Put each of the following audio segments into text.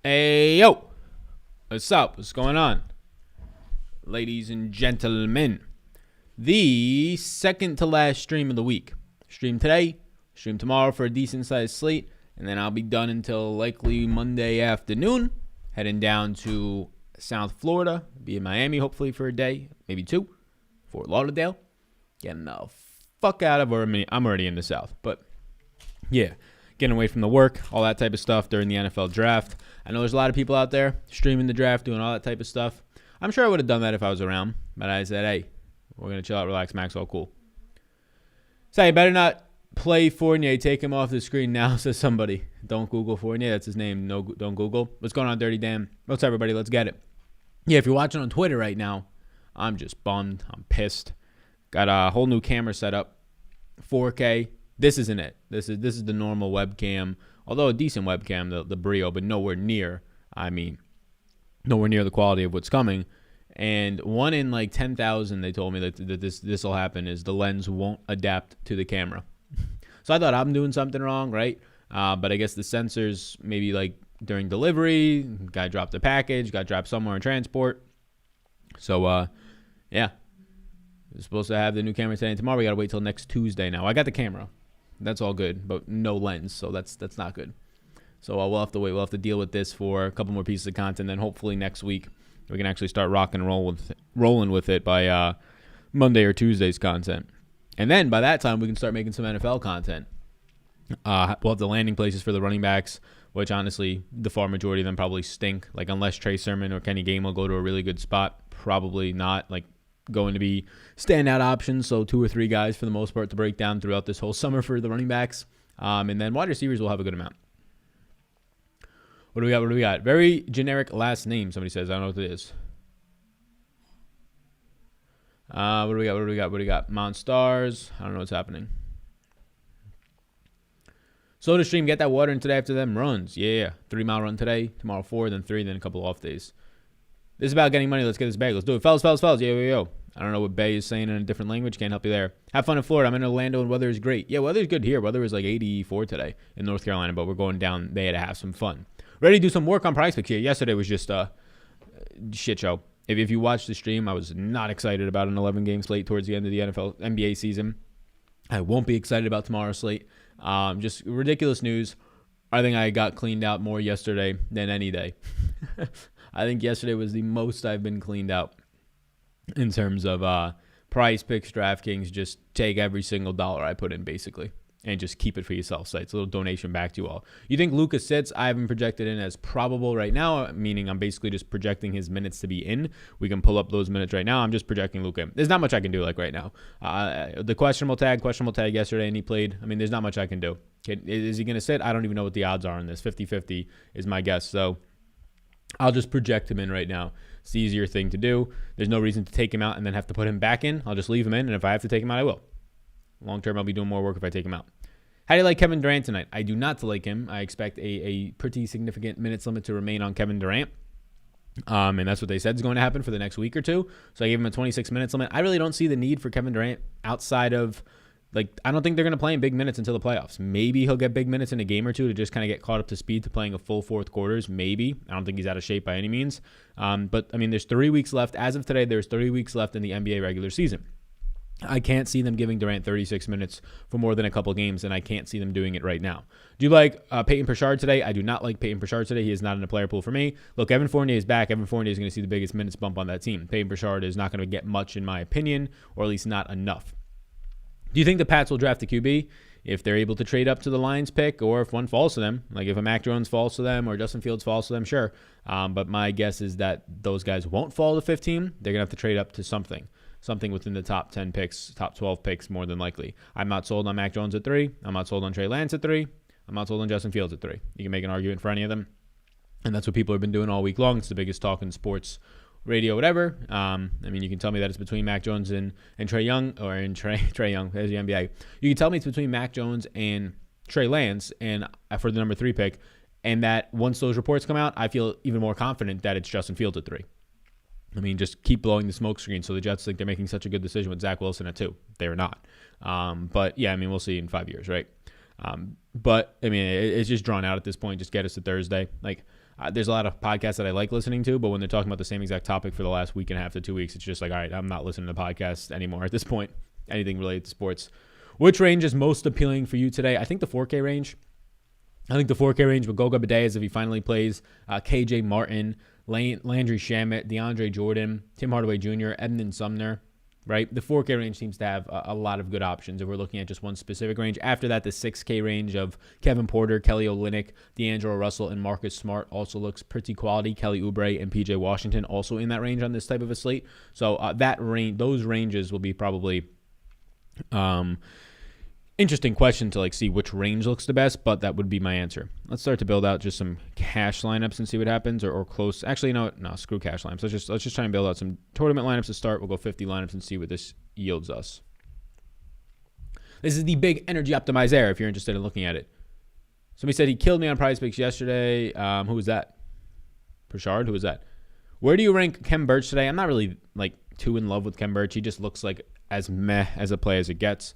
Hey, yo. What's up? What's going on? Ladies and gentlemen, the second to last stream of the week. Stream today, stream tomorrow for a decent-sized slate, and then I'll be done until likely Monday afternoon, heading down to South Florida, be in Miami hopefully for a day, maybe two, Fort Lauderdale. Getting the fuck out of, or I'm already in the South, but yeah, getting away from the work, all that type of stuff during the NFL draft. I know there's a lot of people out there streaming the draft, doing all that type of stuff. I'm sure I would have done that if I was around, but I said, hey, we're going to chill out, relax, max, all cool. So you better not play Fournier. Take him off the screen now, says somebody. Don't Google Fournier. That's his name. No, don't Google. What's going on, Dirty Dan? What's up, everybody? Let's get it. Yeah, if you're watching on Twitter right now, I'm just bummed. I'm pissed. Got a whole new camera set up. 4K. This isn't it. This is the normal webcam. Although a decent webcam, the Brio, but nowhere near the quality of what's coming. And 1 in like 10,000, they told me that this will happen, is the lens won't adapt to the camera. So I thought I'm doing something wrong, right? But I guess the sensors, maybe like during delivery, guy dropped a package, got dropped somewhere in transport. So, yeah. We're supposed to have the new camera today and tomorrow. We got to wait till next Tuesday now. I got the camera. That's all good, but no lens, so that's not good. So we'll have to wait. We'll have to deal with this for a couple more pieces of content. Then hopefully next week we can actually start rolling with it by Monday or Tuesday's content. And then by that time we can start making some NFL content. We'll have the landing places for the running backs, which honestly the far majority of them probably stink. Like unless Trey Sermon or Kenny Gainwell go to a really good spot, probably not. Like going to be standout options, so 2 or 3 guys for the most part to break down throughout this whole summer for the running backs. And then wide receivers will have a good amount. What do we got? Very generic last name, somebody says. I don't know what it is. What do we got? Monstars. I don't know what's happening. Soda Stream, get that water in today after them runs. Yeah. 3-mile run today, tomorrow 4, then 3, then a couple off days. This is about getting money. Let's get this bag. Let's do it. Fellas. Yo. I don't know what Bay is saying in a different language. Can't help you there. Have fun in Florida. I'm in Orlando and weather is great. Yeah, weather is good here. Weather is like 84 today in North Carolina, but we're going down there to have some fun. Ready to do some work on Prize Picks here. Yesterday was just a shit show. If you watched the stream, I was not excited about an 11-game slate towards the end of the NBA season. I won't be excited about tomorrow's slate. Just ridiculous news. I think I got cleaned out more yesterday than any day. I think yesterday was the most I've been cleaned out in terms of Prize Picks, DraftKings. Just take every single dollar I put in, basically, and just keep it for yourself. So it's a little donation back to you all. You think Luka sits? I haven't projected in as probable right now, meaning I'm basically just projecting his minutes to be in. We can pull up those minutes right now. I'm just projecting Luka. There's not much I can do like right now. The questionable tag yesterday, and he played. I mean, there's not much I can do. Is he going to sit? I don't even know what the odds are on this. 50-50 is my guess. So I'll just project him in right now. It's the easier thing to do. There's no reason to take him out and then have to put him back in. I'll just leave him in, and if I have to take him out, I will. Long term, I'll be doing more work if I take him out. How do you like Kevin Durant tonight? I do not like him. I expect a pretty significant minutes limit to remain on Kevin Durant. And that's what they said is going to happen for the next week or two. So I gave him a 26 minutes limit. I really don't see the need for Kevin Durant outside of, I don't think they're going to play him big minutes until the playoffs. Maybe he'll get big minutes in a game or two to just kind of get caught up to speed to playing a full fourth quarters. Maybe. I don't think he's out of shape by any means. But, I mean, there's 3 weeks left. As of today, there's 3 weeks left in the NBA regular season. I can't see them giving Durant 36 minutes for more than a couple games, and I can't see them doing it right now. Do you like Peyton Pritchard today? I do not like Peyton Pritchard today. He is not in a player pool for me. Look, Evan Fournier is back. Evan Fournier is going to see the biggest minutes bump on that team. Peyton Pritchard is not going to get much, in my opinion, or at least not enough. Do you think the Pats will draft a QB if they're able to trade up to the Lions pick, or if one falls to them? Like if a Mac Jones falls to them or Justin Fields falls to them, sure. But my guess is that those guys won't fall to 15. They're going to have to trade up to something within the top 10 picks, top 12 picks, more than likely. I'm not sold on Mac Jones at 3. I'm not sold on Trey Lance at 3. I'm not sold on Justin Fields at 3. You can make an argument for any of them. And that's what people have been doing all week long. It's the biggest talk in sports, radio, whatever. I mean, you can tell me that it's between Mac Jones and Trey Young, or in Trey Young, there's the NBA. You can tell me it's between Mac Jones and Trey Lance and for the number 3 pick. And that once those reports come out, I feel even more confident that it's Justin Fields at 3. I mean, just keep blowing the smoke screen. So the Jets think they're making such a good decision with Zach Wilson at 2. They're not. But, yeah, I mean, we'll see in 5 years, right? But, I mean, it's just drawn out at this point. Just get us to Thursday. Like, There's a lot of podcasts that I like listening to, but when they're talking about the same exact topic for the last week and a half to 2 weeks, it's just like, all right, I'm not listening to podcasts anymore at this point, anything related to sports. Which range is most appealing for you today? I think the 4K range. I think the 4K range with Goga Bidet if he finally plays, KJ Martin, Landry Shamet, DeAndre Jordan, Tim Hardaway Jr., Edmund Sumner, right? The 4K range seems to have a lot of good options if we're looking at just one specific range. After that, the 6K range of Kevin Porter, Kelly Olynyk, D'Angelo Russell, and Marcus Smart also looks pretty quality. Kelly Oubre and PJ Washington also in that range on this type of a slate. So those ranges will be probably interesting question to see which range looks the best, but that would be my answer. Let's start to build out just some cash lineups and see what happens, or close. Actually, no, screw cash lineups. Let's just try and build out some tournament lineups to start. We'll go 50 lineups and see what this yields us. This is the big energy optimizer if you're interested in looking at it. Somebody said he killed me on Prize Picks yesterday. Who was that? Prashard? Who was that? Where do you rank Kem Birch today? I'm not really too in love with Kem Birch. He just looks like as meh as a play as it gets.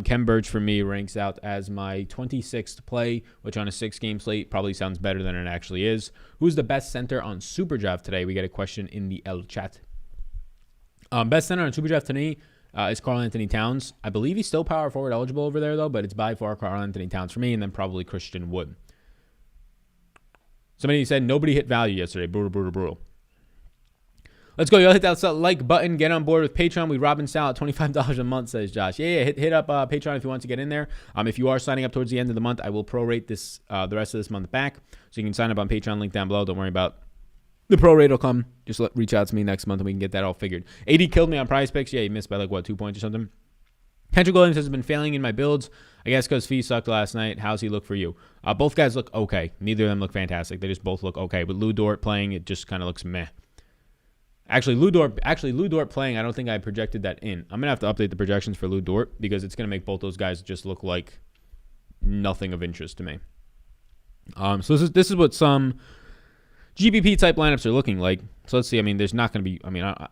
Kem Birch for me ranks out as my 26th play, which on a 6-game slate probably sounds better than it actually is. Who's the best center on SuperDraft today? We get a question in the L chat. Best center on SuperDraft today is Karl Anthony Towns. I believe he's still power forward eligible over there though, but it's by far Karl Anthony Towns for me, and then probably Christian Wood. Somebody said nobody hit value yesterday. Brutal. Let's go. Y'all hit that like button. Get on board with Patreon. We Robin Sal at $25 a month, says Josh. Yeah. Hit up Patreon if you want to get in there. If you are signing up towards the end of the month, I will prorate this the rest of this month back. So you can sign up on Patreon. Link down below. Don't worry about the prorate will come. Just reach out to me next month and we can get that all figured. AD killed me on Prize Picks. Yeah, he missed by 2 points or something. Kendrick Williams has been failing in my builds. I guess because Fee sucked last night. How's he look for you? Both guys look okay. Neither of them look fantastic. They just both look okay. But Lou Dort playing, it just kind of looks meh. Actually, Lou Dort playing, I don't think I projected that in. I'm going to have to update the projections for Lou Dort because it's going to make both those guys just look like nothing of interest to me. So this is what some GPP type lineups are looking like. So let's see. There's not going to be.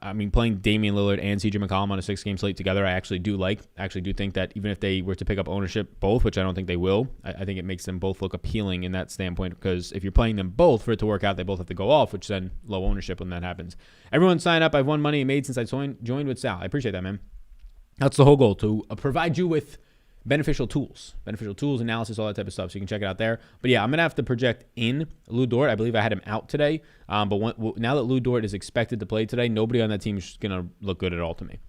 I mean, playing Damian Lillard and CJ McCollum on a 6-game slate together, I actually do like. I actually do think that even if they were to pick up ownership both, which I don't think they will, I think it makes them both look appealing in that standpoint because if you're playing them both for it to work out, they both have to go off, which then low ownership when that happens. Everyone sign up. I've won money and made since I joined with Sal. I appreciate that, man. That's the whole goal, to provide you with beneficial tools, analysis, all that type of stuff. So you can check it out there. But yeah, I'm going to have to project in Lou Dort. I believe I had him out today. But now that Lou Dort is expected to play today, nobody on that team is going to look good at all to me.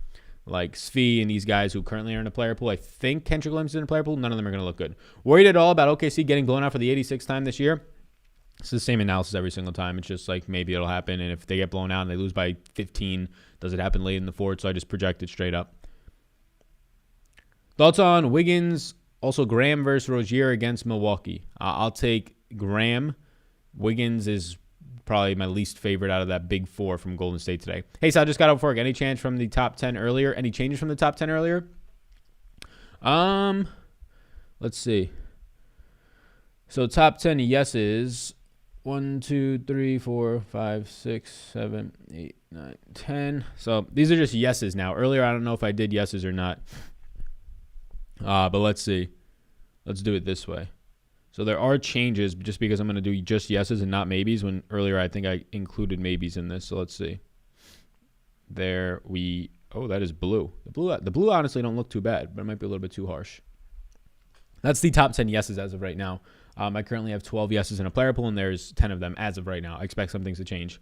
Like Svi and these guys who currently are in a player pool. I think Kendrick Williams is in a player pool. None of them are going to look good. Worried at all about OKC getting blown out for the 86th time this year? It's the same analysis every single time. It's just maybe it'll happen. And if they get blown out and they lose by 15, does it happen late in the fourth? So I just project it straight up. Thoughts on Wiggins, also Graham versus Rozier against Milwaukee. I'll take Graham. Wiggins is probably my least favorite out of that big four from Golden State today. Hey, so I just got up for work. Any chance from the top 10 earlier? Any changes from the top 10 earlier? Let's see. So top 10 yeses. 1, 2, 3, 4, 5, 6, 7, 8, 9, 10. So these are just yeses now. Earlier, I don't know if I did yeses or not. But let's see. Let's do it this way. So there are changes just because I'm going to do just yeses and not maybes, when earlier I think I included maybes in this. So let's see. Oh, that is blue. The blue honestly don't look too bad, but it might be a little bit too harsh. That's the top 10 yeses as of right now. I currently have 12 yeses in a player pool, and there's 10 of them as of right now. I expect some things to change.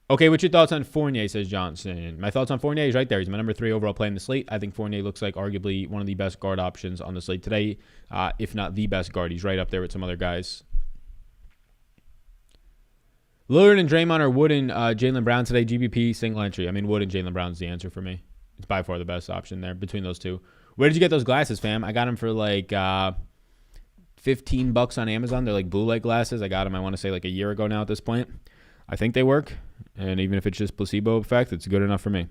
Okay, what's your thoughts on Fournier, says Johnson. My thoughts on Fournier is right there. He's my number 3 overall play in the slate. I think Fournier looks like arguably one of the best guard options on the slate today, if not the best guard. He's right up there with some other guys. Lillard and Draymond are Wood and Jaylen Brown today. GBP, single entry. Wood and Jaylen Brown's the answer for me. It's by far the best option there between those two. Where did you get those glasses, fam? I got them for $15 on Amazon. They're blue light glasses. I got them, I want to say, a year ago now at this point. I think they work. And even if it's just placebo effect, it's good enough for me.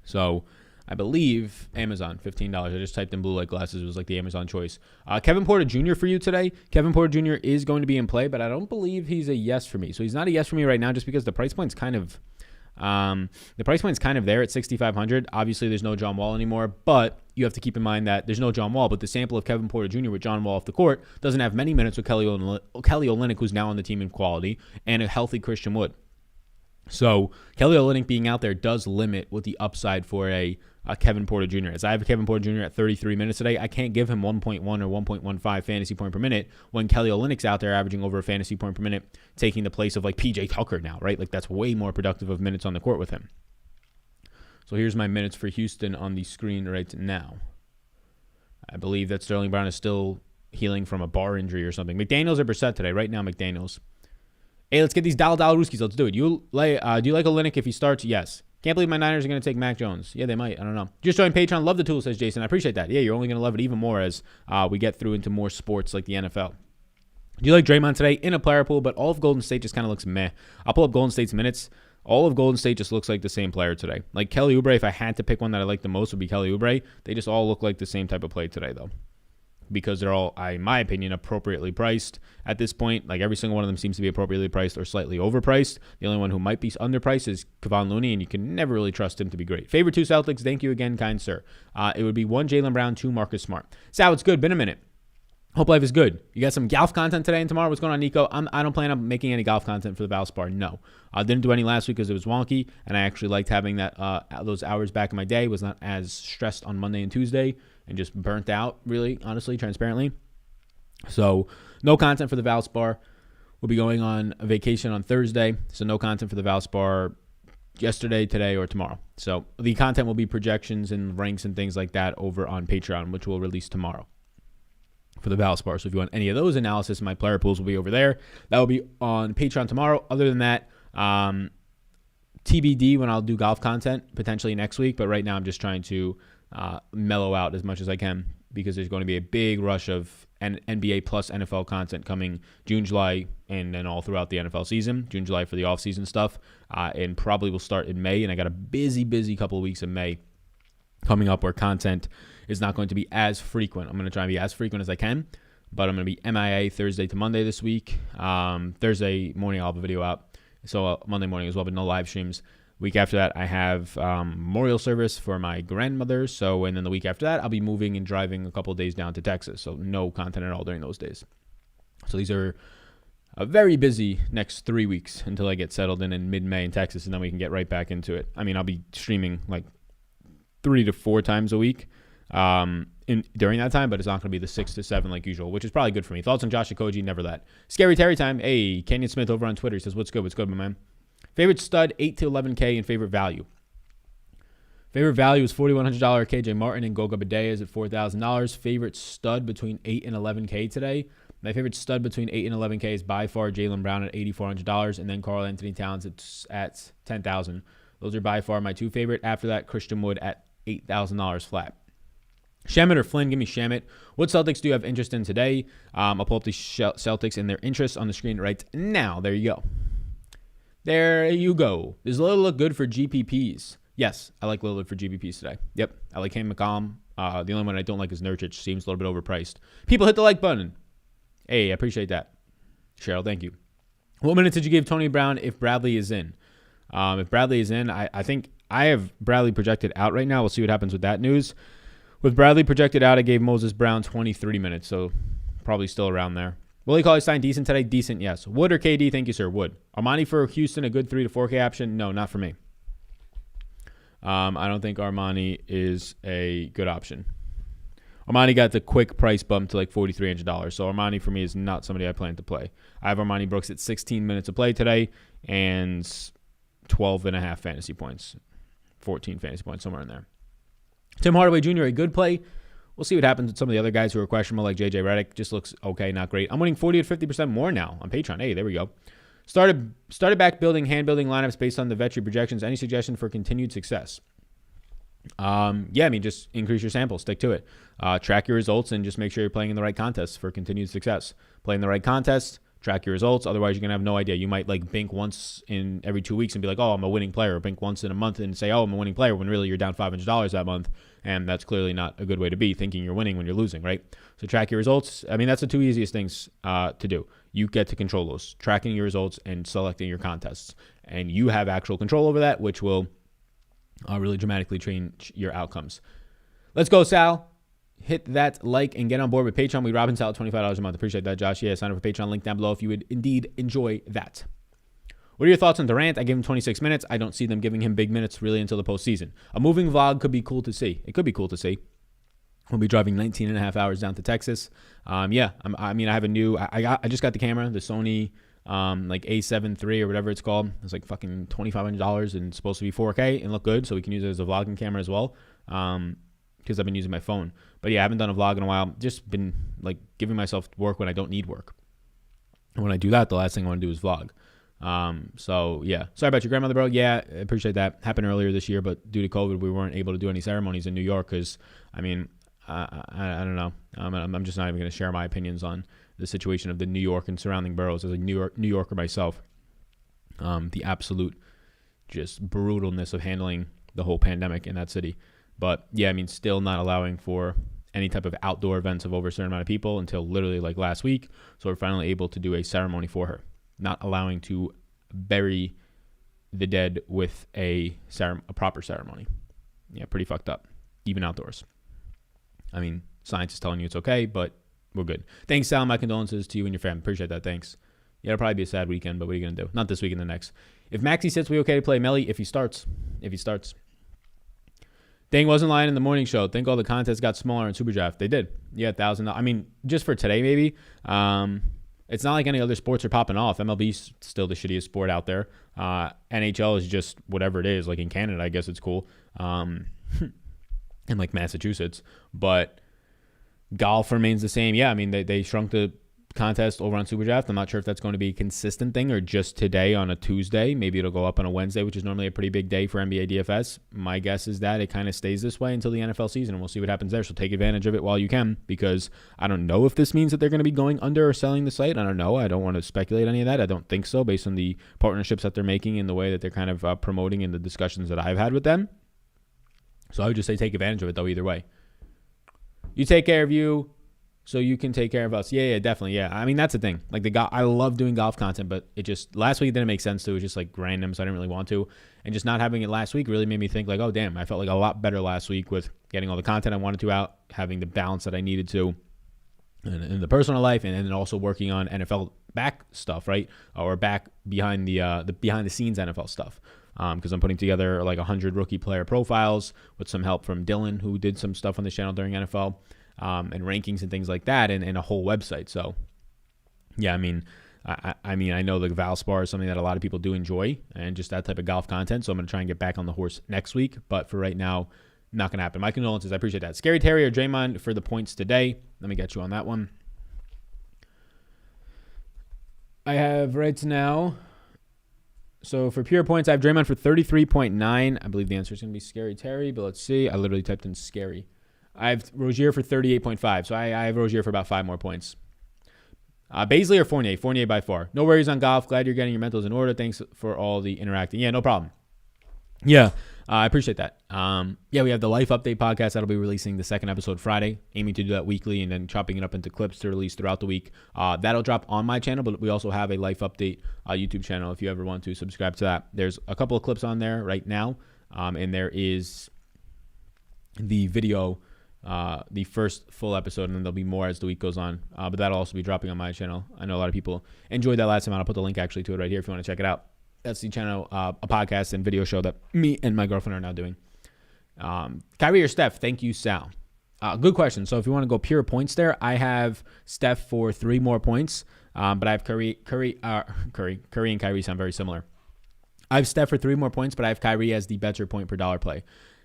So I believe Amazon, $15. I just typed in blue light glasses. It was the Amazon choice. Kevin Porter Jr. for you today. Kevin Porter Jr. is going to be in play, but I don't believe he's a yes for me. So he's not a yes for me right now just because the price point's kind of, The price point is kind of there at 6,500. Obviously, there's no John Wall anymore, but you have to keep in mind that there's no John Wall, but the sample of Kevin Porter Jr. with John Wall off the court doesn't have many minutes with Kelly Olynyk, who's now on the team in quality, and a healthy Christian Wood. So Kelly Olynyk being out there does limit what the upside for a Kevin Porter Jr. is. I have a Kevin Porter Jr. at 33 minutes today. I can't give him 1.1 or 1.15 fantasy point per minute when Kelly Olynyk's out there averaging over a fantasy point per minute, taking the place of like PJ Tucker now, right? Like that's way more productive of minutes on the court with him. So here's my minutes for Houston on the screen right now. I believe that Sterling Brown is still healing from a bar injury or something. McDaniels or Brissett today? Right now, McDaniels. Hey, let's get these dollar Rooskies. Let's do it. Do you like Olynyk if he starts? Yes. Can't believe my Niners are going to take Mac Jones. Yeah, they might. I don't know. Just joined Patreon. Love the tool, says Jason. I appreciate that. Yeah, you're only going to love it even more as we get through into more sports like the NFL. Do you like Draymond today? In a player pool, but all of Golden State just kind of looks meh. I'll pull up Golden State's minutes. All of Golden State just looks like the same player today. Like Kelly Oubre, if I had to pick one that I like the most, would be Kelly Oubre. They just all look like the same type of play today, though, because they're all, in my opinion, appropriately priced at this point. Like every single one of them seems to be appropriately priced or slightly overpriced. The only one who might be underpriced is Kevon Looney, and you can never really trust him to be great. Favorite 2 Celtics, thank you again, kind sir. It would be 1 Jaylen Brown, 2 Marcus Smart. Sal, it's good. Been a minute. Hope life is good. You got some golf content today and tomorrow? What's going on, Nico? I don't plan on making any golf content for the Valspar. No. I didn't do any last week because it was wonky, and I actually liked having that those hours back in my day. Was not as stressed on Monday and Tuesday and just burnt out, really, honestly, transparently. So no content for the Valspar. We'll be going on a vacation on Thursday, so no content for the Valspar yesterday, today, or tomorrow. So the content will be projections and ranks and things like that over on Patreon, which we'll release tomorrow for the Valspar. So if you want any of those analysis, my player pools will be over there. That will be on Patreon tomorrow. Other than that, TBD when I'll do golf content, potentially next week. But right now I'm just trying to mellow out as much as I can because there's going to be a big rush of NBA plus NFL content coming June, July, and then all throughout the NFL season. June, July for the offseason stuff. And probably will start in May. And I got a busy couple of weeks in May coming up where content is not going to be as frequent. I'm going to try and be as frequent as I can, but I'm going to be MIA Thursday to Monday this week. Thursday morning, I'll have a video out. So Monday morning as well, but no live streams. Week after that, I have memorial service for my grandmother. So, and then the week after that, I'll be moving and driving a couple of days down to Texas. So no content at all during those days. So these are a very busy next 3 weeks until I get settled in mid-May in Texas, and then we can get right back into it. I mean, I'll be streaming like 3 to 4 times a week during that time, but it's not going to be the 6 to 7 like usual, which is probably good for me. Thoughts on Josh Okogie? Never that. Scary Terry time. Hey, Kenyon Smith over on Twitter. He says, what's good, my man? Favorite stud, 8 to 11K, and favorite value. Favorite value is $4,100 KJ Martin and Goga Badea is at $4,000. Favorite stud between 8 and 11K today. My favorite stud between 8 and 11K is by far Jaylen Brown at $8,400, and then Karl Anthony Towns at $10,000. Those are by far my 2 favorite. After that, Christian Wood at $8,000 flat. Shamet or Flynn? Give me Shamet. What Celtics do you have interest in today? I'll pull up the Celtics and their interests on the screen right now. There you go. There you go. Does Lillard look good for GPPs? Yes, I like Lillard for GPPs today. Yep, I like him, McCollum. The only one I don't like is Nurkic. Seems a little bit overpriced. People hit the like button. Hey, I appreciate that. Cheryl, thank you. What minutes did you give Tony Brown if Bradley is in? If Bradley is in, I think I have Bradley projected out right now. We'll see what happens with that news. With Bradley projected out, I gave Moses Brown 23 minutes, so probably still around there. Willie Cauley-Stein, decent today? Decent, yes. Wood or KD? Thank you, sir. Wood. Armani for Houston, a good 3 to 4K option? No, not for me. I don't think Armani is a good option. Armani got the quick price bump to like $4,300, so Armani for me is not somebody I plan to play. I have Armani Brooks at 16 minutes of play today and 12.5 fantasy points, 14 fantasy points, somewhere in there. Tim Hardaway Jr., a good play. We'll see what happens with some of the other guys who are questionable, like J.J. Redick. Just looks okay, not great. I'm winning 40 to 50% more now on Patreon. Hey, there we go. Started back hand building lineups based on the Vetri projections. Any suggestion for continued success? Yeah, I mean, just increase your sample. Stick to it. Track your results and just make sure you're playing in the right contests for continued success. Play in the right contest. Track your results. Otherwise, you're going to have no idea. You might like bink once in every 2 weeks and be like, oh, I'm a winning player. Or bink once in a month and say, oh, I'm a winning player, when really you're down $500 that month. And that's clearly not a good way to be, thinking you're winning when you're losing, right? So track your results. I mean, that's the 2 easiest things to do. You get to control those, tracking your results and selecting your contests. and you have actual control over that, which will really dramatically change your outcomes. Let's go, Sal. Hit that like and get on board with Patreon. We Robin Sal $25 a month. Appreciate that, Josh. Yeah, sign up for Patreon. Link down below if you would indeed enjoy that. What are your thoughts on Durant? I gave him 26 minutes. I don't see them giving him big minutes really until the postseason. A moving vlog could be cool to see. It could be cool to see. We'll be driving 19 and a half hours down to Texas. I have a new, I just got the camera, the Sony like A7 III or whatever it's called. It's like fucking $2,500 and it's supposed to be 4K and look good. So we can use it as a vlogging camera as well. Because I've been using my phone. But yeah, I haven't done a vlog in a while. Just been like giving myself work when I don't need work. And when I do that, the last thing I want to do is vlog. So yeah, sorry about your grandmother, bro. Yeah, I appreciate that. Happened earlier this year, but due to COVID, we weren't able to do any ceremonies in New York because, I mean, I don't know. I'm just not even going to share my opinions on the situation of the New York and surrounding boroughs as a New Yorker myself. The absolute just brutalness of handling the whole pandemic in that city. But yeah, I mean, still not allowing for any type of outdoor events of over a certain amount of people until literally like last week. So we're finally able to do a ceremony for her, not allowing to bury the dead with a proper ceremony. Yeah, pretty fucked up, even outdoors. I mean, science is telling you it's okay, but we're good. Thanks, Sal. My condolences to you and your family. Appreciate that. Thanks. Yeah, it'll probably be a sad weekend, but what are you going to do? Not this weekend, the next. If Maxey sits, we okay to play Melly if he starts. Dang wasn't lying in the morning show. Think all the contests got smaller in SuperDraft. They did. Yeah, $1,000. I mean, just for today, maybe. It's not like any other sports are popping off. MLB's still the shittiest sport out there. NHL is just whatever it is. Like in Canada, I guess it's cool. In like Massachusetts. But golf remains the same. Yeah, I mean, they shrunk the contest over on SuperDraft. I'm not sure if that's going to be a consistent thing or just today on a Tuesday. Maybe it'll go up on a Wednesday, which is normally a pretty big day for NBA DFS. My guess is that it kind of stays this way until the NFL season, and we'll see what happens there. So take advantage of it while you can, because I don't know if this means that they're going to be going under or selling the site. I don't know. I don't want to speculate any of that. I don't think so, based on the partnerships that they're making and the way that they're kind of promoting in the discussions that I've had with them. So I would just say take advantage of it, though, either way. You take care of you, so you can take care of us. Yeah, definitely. Yeah. I mean, that's the thing. Like I love doing golf content, but it just last week it didn't make sense to. It was just like random, so I didn't really want to. And just not having it last week really made me think like, oh damn, I felt like a lot better last week with getting all the content I wanted to out, having the balance that I needed to in the personal life, and then also working on NFL back stuff, right? Or back behind the behind the scenes NFL stuff. Because I'm putting together like 100 rookie player profiles with some help from Dylan, who did some stuff on the channel during NFL. And rankings and things like that, and a whole website. So, yeah, I mean, I know the Valspar is something that a lot of people do enjoy, and just that type of golf content. So I'm going to try and get back on the horse next week. But for right now, not going to happen. My condolences. I appreciate that. Scary Terry or Draymond for the points today. Let me get you on that one. I have right now. So for pure points, I have Draymond for 33.9. I believe the answer is going to be Scary Terry, but let's see. I literally typed in Scary. I have Rozier for 38.5, so I have Rozier for about 5 more points. Baisley or Fournier? Fournier by far. No worries on golf. Glad you're getting your mentals in order. Thanks for all the interacting. Yeah, no problem. Yeah, I appreciate that. Yeah, we have the Life Update podcast. That'll be releasing the second episode Friday. Aiming to do that weekly and then chopping it up into clips to release throughout the week. That'll drop on my channel, but we also have a Life Update YouTube channel if you ever want to subscribe to that. There's a couple of clips on there right now, and there is the video, the first full episode, and then there'll be more as the week goes on. But that'll also be dropping on my channel. I know a lot of people enjoyed that last time. I'll put the link actually to it right here if you want to check it out. That's the channel, a podcast and video show that me and my girlfriend are now doing. Kyrie or Steph? Thank you, Sal. Good question. So if you want to go pure points there, I have Steph for 3 more points, but I have Curry and Kyrie sound very similar. I have Steph for 3 more points, but I have Kyrie as the better point per dollar play.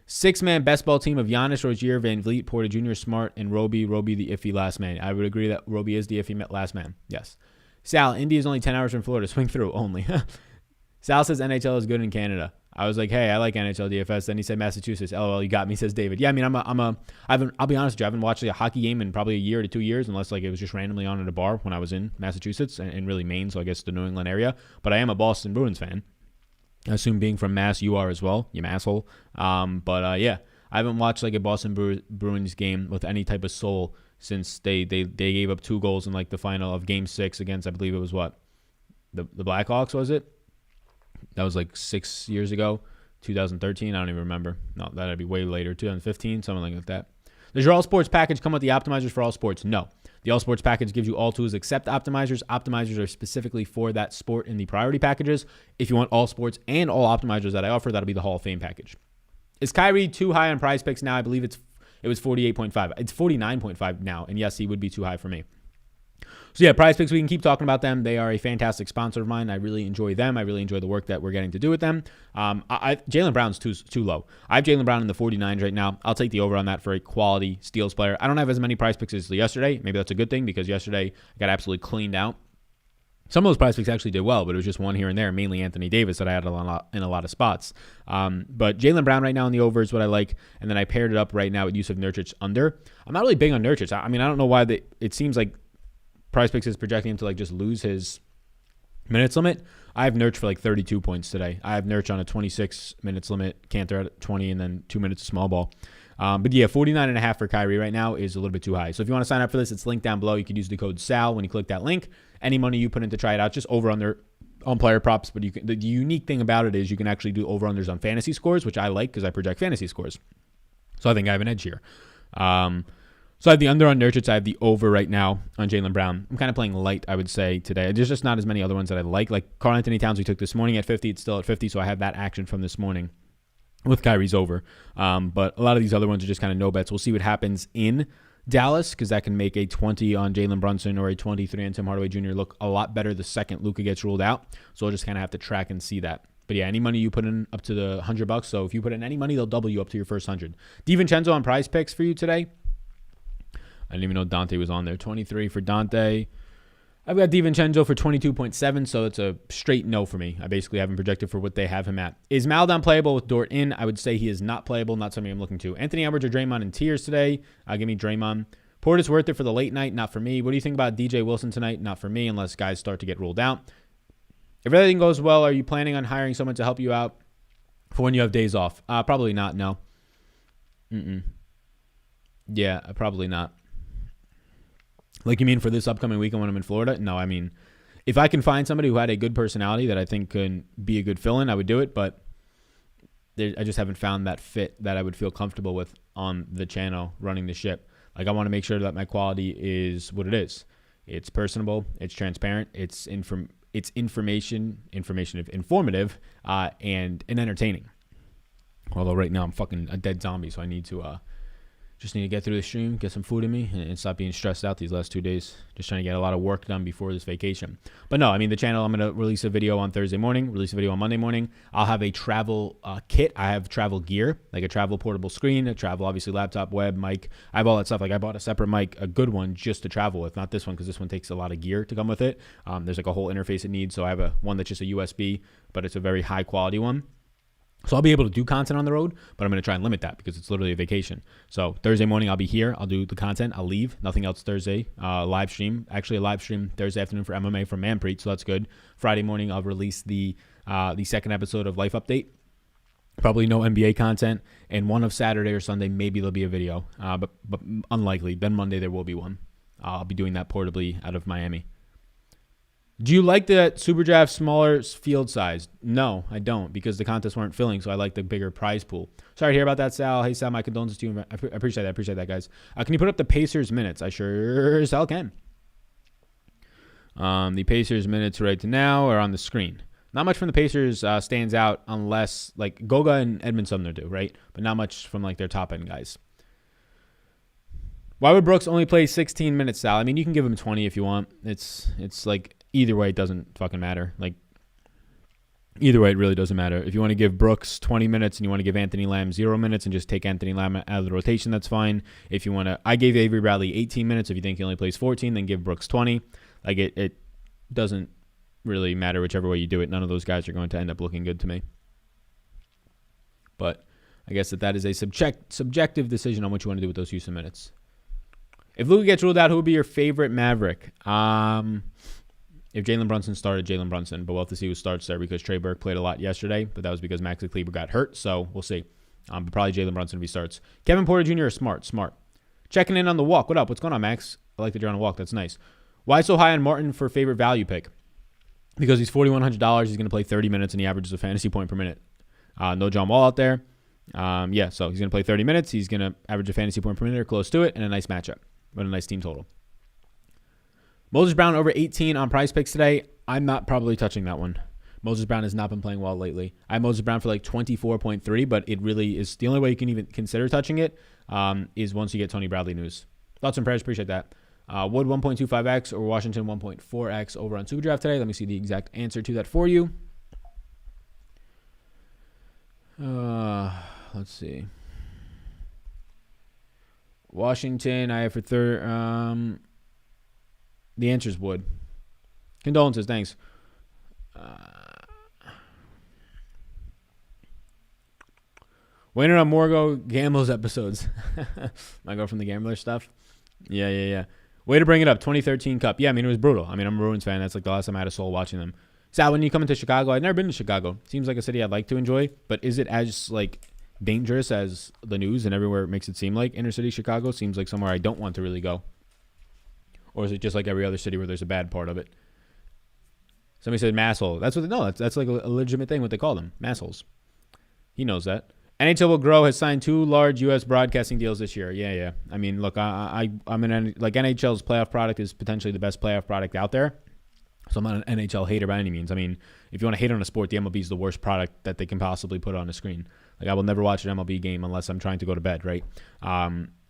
6-man best ball team of Giannis, Rozier, Van Vliet, Porter Jr., Smart, and Roby. Roby the iffy last man. I would agree that Roby is the iffy last man. Yes. Sal, Indy is only 10 hours from Florida. Swing through only. Sal says NHL is good in Canada. I was like, hey, I like NHL DFS. Then he said Massachusetts. LOL, you got me, says David. Yeah, I mean, I'll be honest with you, I haven't watched a hockey game in probably a year to 2 years, unless like it was just randomly on at a bar when I was in Massachusetts and really Maine, so I guess the New England area. But I am a Boston Bruins fan. I assume being from Mass, you are as well, you asshole. Yeah, I haven't watched like a Boston Bruins game with any type of soul since they gave up 2 goals in like the final of Game 6 against, I believe it was what, the Blackhawks, was it? That was like 6 years ago, 2013. I don't even remember. No, that'd be way later, 2015, something like that. Does your all sports package come with the optimizers for all sports? No. The all sports package gives you all tools except optimizers. Optimizers are specifically for that sport in the priority packages. If you want all sports and all optimizers that I offer, that'll be the Hall of Fame package. Is Kyrie too high on Prize Picks now? I believe it was 48.5. It's 49.5 now. And yes, he would be too high for me. So yeah, Prize Picks, we can keep talking about them. They are a fantastic sponsor of mine. I really enjoy them. I really enjoy the work that we're getting to do with them. Jaylen Brown's too low. I have Jaylen Brown in the 49s right now. I'll take the over on that for a quality steals player. I don't have as many Prize Picks as yesterday. Maybe that's a good thing because yesterday I got absolutely cleaned out. Some of those Prize Picks actually did well, but it was just one here and there, mainly Anthony Davis that I had in a lot of spots. But Jaylen Brown right now in the over is what I like, and then I paired it up right now with Yusuf Nurkic under. I'm not really big on Nurkic. I mean, I don't know why it seems like Prize Picks is projecting him to like just lose his minutes limit. I have Nurkic for like 32 points today. I have Nurkic on a 26 minutes limit, Cantor at 20, and then 2 minutes of small ball. But yeah, 49.5 for Kyrie right now is a little bit too high. So if you want to sign up for this, it's linked down below. You can use the code SAL when you click that link. Any money you put in to try it out, just over under on player props. But the unique thing about it is you can actually do over unders on fantasy scores, which I like because I project fantasy scores. So I think I have an edge here. So I have the under on Nurkic. I have the over right now on Jaylen Brown. I'm kind of playing light, I would say, today. There's just not as many other ones that I like. Like Karl Anthony Towns we took this morning at 50. It's still at 50, so I have that action from this morning with Kyrie's over. But a lot of these other ones are just kind of no bets. We'll see what happens in Dallas because that can make a 20 on Jalen Brunson or a 23 on Tim Hardaway Jr. look a lot better the second Luka gets ruled out. So I'll just kind of have to track and see that. But yeah, any money you put in up to the $100. So if you put in any money, they'll double you up to your first 100. DiVincenzo on Prize Picks for you today. I didn't even know Dante was on there. 23 for Dante. I've got DiVincenzo for 22.7, so it's a straight no for me. I basically have him projected for what they have him at. Is Maledon playable with Dort in? I would say he is not playable, not something I'm looking to. Anthony Edwards or Draymond in tiers today? Give me Draymond. Portis worth it for the late night? Not for me. What do you think about DJ Wilson tonight? Not for me unless guys start to get ruled out. If everything goes well, are you planning on hiring someone to help you out for when you have days off? Probably not, no. Yeah, probably not. Like you mean for this upcoming weekend when I'm in Florida? No, I mean, if I can find somebody who had a good personality that I think can be a good fill-in, I would do it. But I just haven't found that fit that I would feel comfortable with on the channel running the ship. Like I want to make sure that my quality is what it is. It's personable. It's transparent. It's informative, and entertaining. Although right now I'm fucking a dead zombie, so I need to just need to get through the stream, get some food in me, and stop being stressed out these last 2 days. Just trying to get a lot of work done before this vacation. But no, I mean, the channel, I'm going to release a video on Thursday morning, release a video on Monday morning. I'll have a travel kit. I have travel gear, like a travel portable screen, a travel, obviously, laptop, web, mic. I have all that stuff. Like I bought a separate mic, a good one, just to travel with. Not this one, because this one takes a lot of gear to come with it. There's like a whole interface it needs. So I have one that's just a USB, but it's a very high quality one. So I'll be able to do content on the road, but I'm going to try and limit that because it's literally a vacation. So Thursday morning, I'll be here. I'll do the content. I'll leave. Nothing else Thursday. Live stream. Actually, a live stream Thursday afternoon for MMA from Manpreet, so that's good. Friday morning, I'll release the second episode of Life Update. Probably no NBA content. And one of Saturday or Sunday, maybe there'll be a video, but unlikely. Then Monday, there will be one. I'll be doing that portably out of Miami. Do you like the SuperDraft smaller field size? No, I don't, because the contests weren't filling, so I like the bigger prize pool. Sorry to hear about that, Sal. Hey, Sal, my condolences to you. I appreciate that. I appreciate that, guys. Can you put up the Pacers minutes? I sure as hell can. The Pacers minutes right now are on the screen. Not much from the Pacers stands out unless, like, Goga and Edmund Sumner do, right? But not much from, like, their top-end guys. Why would Brooks only play 16 minutes, Sal? I mean, you can give him 20 if you want. It's like... Either way, it doesn't fucking matter. Like, either way, it really doesn't matter. If you want to give Brooks 20 minutes and you want to give Anthony Lamb 0 minutes and just take Anthony Lamb out of the rotation, that's fine. If you want to, I gave Avery Bradley 18 minutes. If you think he only plays 14, then give Brooks 20. Like, it doesn't really matter whichever way you do it. None of those guys are going to end up looking good to me. But I guess that is a subjective decision on what you want to do with those Houston minutes. If Luka gets ruled out, who would be your favorite Maverick? If Jalen Brunson started, Jalen Brunson. But we'll have to see who starts there because Trey Burke played a lot yesterday. But that was because Maxi Kleber got hurt. So we'll see. But probably Jalen Brunson if he starts. Kevin Porter Jr. is smart. Checking in on the walk. What up? What's going on, Max? I like that you're on a walk. That's nice. Why so high on Martin for favorite value pick? because he's $4,100. He's going to play 30 minutes and he averages a fantasy point per minute. No John Wall out there. So he's going to play 30 minutes. He's going to average a fantasy point per minute or close to it, and a nice matchup with a nice team total. Moses Brown over 18 on Prize Picks today. I'm not probably touching that one. Moses Brown has not been playing well lately. I have Moses Brown for like 24.3, but it really is the only way you can even consider touching it is once you get Tony Bradley news. Thoughts and prayers. Appreciate that. Wood 1.25x or Washington 1.4x over on SuperDraft today. Let me see the exact answer to that for you. Let's see. Washington, I have for third. The answer is Wood. Condolences, thanks. Winner on Morgo Gambles episodes. My girl from the Gambler stuff. Yeah. Way to bring it up. 2013 Cup. Yeah, I mean, it was brutal. I mean, I'm a Bruins fan. That's like the last time I had a soul watching them. Sal, when you come into Chicago, I've never been to Chicago. Seems like a city I'd like to enjoy, but is it as like dangerous as the news and everywhere it makes it seem like? Inner city Chicago seems like somewhere I don't want to really go. Or is it just like every other city where there's a bad part of it? Somebody said masshole. That's what they know. That's like a legitimate thing, what they call them. Massholes. He knows that. NHL Will Grow has signed 2 large U.S. broadcasting deals this year. Yeah. I mean, look, I'm in like NHL's playoff product is potentially the best playoff product out there. So I'm not an NHL hater by any means. I mean, if you want to hate on a sport, the MLB is the worst product that they can possibly put on a screen. Like I will never watch an MLB game unless I'm trying to go to bed, right?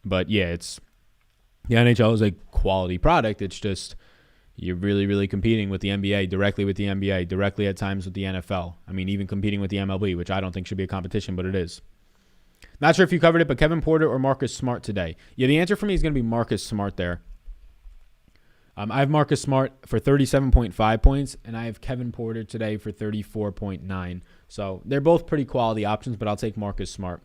But yeah, the NHL is a quality product. It's just you're really, really competing with the NBA, directly with the NBA, directly at times with the NFL. I mean, even competing with the MLB, which I don't think should be a competition, but it is. Not sure if you covered it, but Kevin Porter or Marcus Smart today. Yeah, the answer for me is going to be Marcus Smart there. I have Marcus Smart for 37.5 points, and I have Kevin Porter today for 34.9. So they're both pretty quality options, but I'll take Marcus Smart.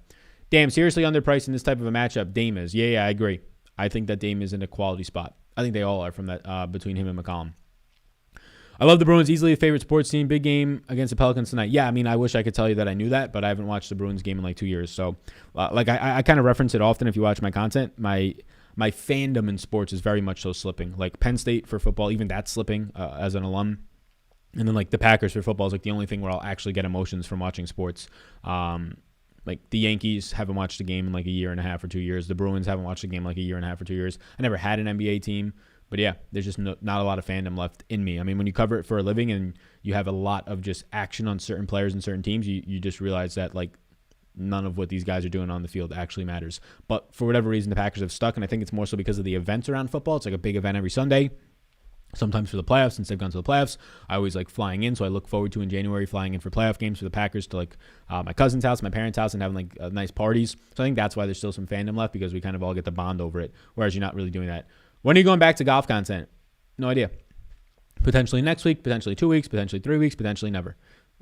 Damn, seriously underpriced in this type of a matchup. Dame is. Yeah, I agree. I think that Dame is in a quality spot. I think they all are from that between him and McCollum. I love the Bruins, easily a favorite sports team. Big game against the Pelicans tonight. Yeah, I mean, I wish I could tell you that I knew that, but I haven't watched the Bruins game in like 2 years. So, I kind of reference it often if you watch my content. My fandom in sports is very much so slipping. Like Penn State for football, even that's slipping as an alum. And then like the Packers for football is like the only thing where I'll actually get emotions from watching sports. Like the Yankees haven't watched a game in like a year and a half or 2 years. The Bruins haven't watched a game in like a year and a half or 2 years. I never had an NBA team. But yeah, there's just not a lot of fandom left in me. I mean, when you cover it for a living and you have a lot of just action on certain players and certain teams, you just realize that like none of what these guys are doing on the field actually matters. But for whatever reason, the Packers have stuck, and I think it's more so because of the events around football. It's like a big event every Sunday. Sometimes for the playoffs, since they've gone to the playoffs, I always like flying in. So I look forward to in January flying in for playoff games for the Packers to like my cousin's house, my parents' house, and having like nice parties. So I think that's why there's still some fandom left, because we kind of all get to bond over it, whereas you're not really doing that. When are you going back to golf content? No idea. Potentially next week, potentially 2 weeks, potentially 3 weeks, potentially never.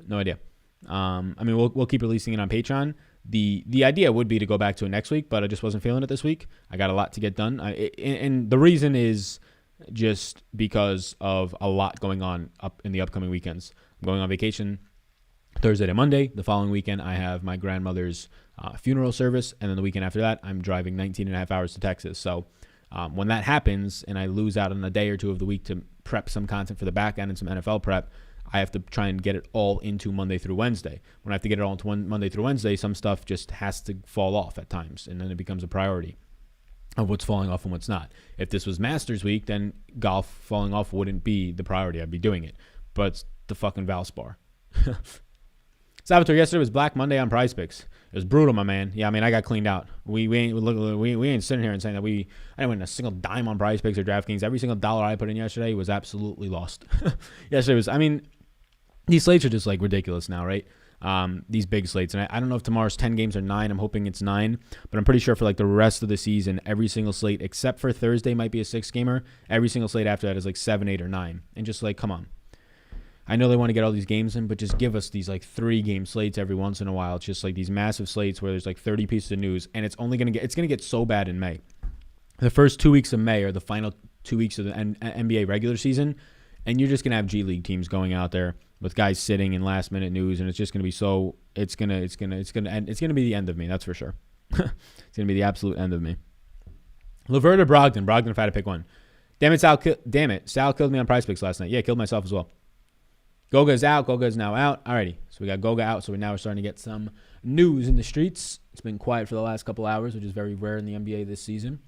No idea. I mean, we'll keep releasing it on Patreon. The idea would be to go back to it next week, but I just wasn't feeling it this week. I got a lot to get done. And the reason is just because of a lot going on up in the upcoming weekends. I'm going on vacation Thursday to Monday. The following weekend, I have my grandmother's funeral service. And then the weekend after that, I'm driving 19 and a half hours to Texas. So when that happens and I lose out on a day or two of the week to prep some content for the back end and some NFL prep, I have to try and get it all into Monday through Wednesday. When I have to get it all into Monday through Wednesday, some stuff just has to fall off at times, and then it becomes a priority of what's falling off and what's not. If this was Masters week, then golf falling off wouldn't be the priority. I'd be doing it. But it's the fucking Valspar. Salvatore, yesterday was Black Monday on Prize Picks. It was brutal, my man. Yeah, I mean, I got cleaned out. We ain't sitting here and saying that I didn't win a single dime on Prize Picks or DraftKings. Every single dollar I put in yesterday was absolutely lost. Yesterday was, I mean, these slates are just like ridiculous now, right? These big slates. And I don't know if tomorrow's 10 games or 9. I'm hoping it's 9. But I'm pretty sure for like the rest of the season, every single slate, except for Thursday might be a 6-gamer. Every single slate after that is like 7, 8, or 9. And just like, come on. I know they want to get all these games in, but just give us these like 3-game slates every once in a while. It's just like these massive slates where there's like 30 pieces of news, and it's going to get so bad in May. The first 2 weeks of May are the final 2 weeks of the NBA regular season, and you're just going to have G League teams going out there with guys sitting in last minute news, and it's just going to be so it's going to be the end of me, that's for sure. It's going to be the absolute end of me. Laverta Brogdon. Brogdon if I had to pick one. Damn it, Sal killed me on Prize Picks last night. Yeah, killed myself as well. Goga is out. Goga is now out. Alrighty. So we got Goga out. So we're starting to get some news in the streets. It's been quiet for the last couple hours, which is very rare in the NBA this season.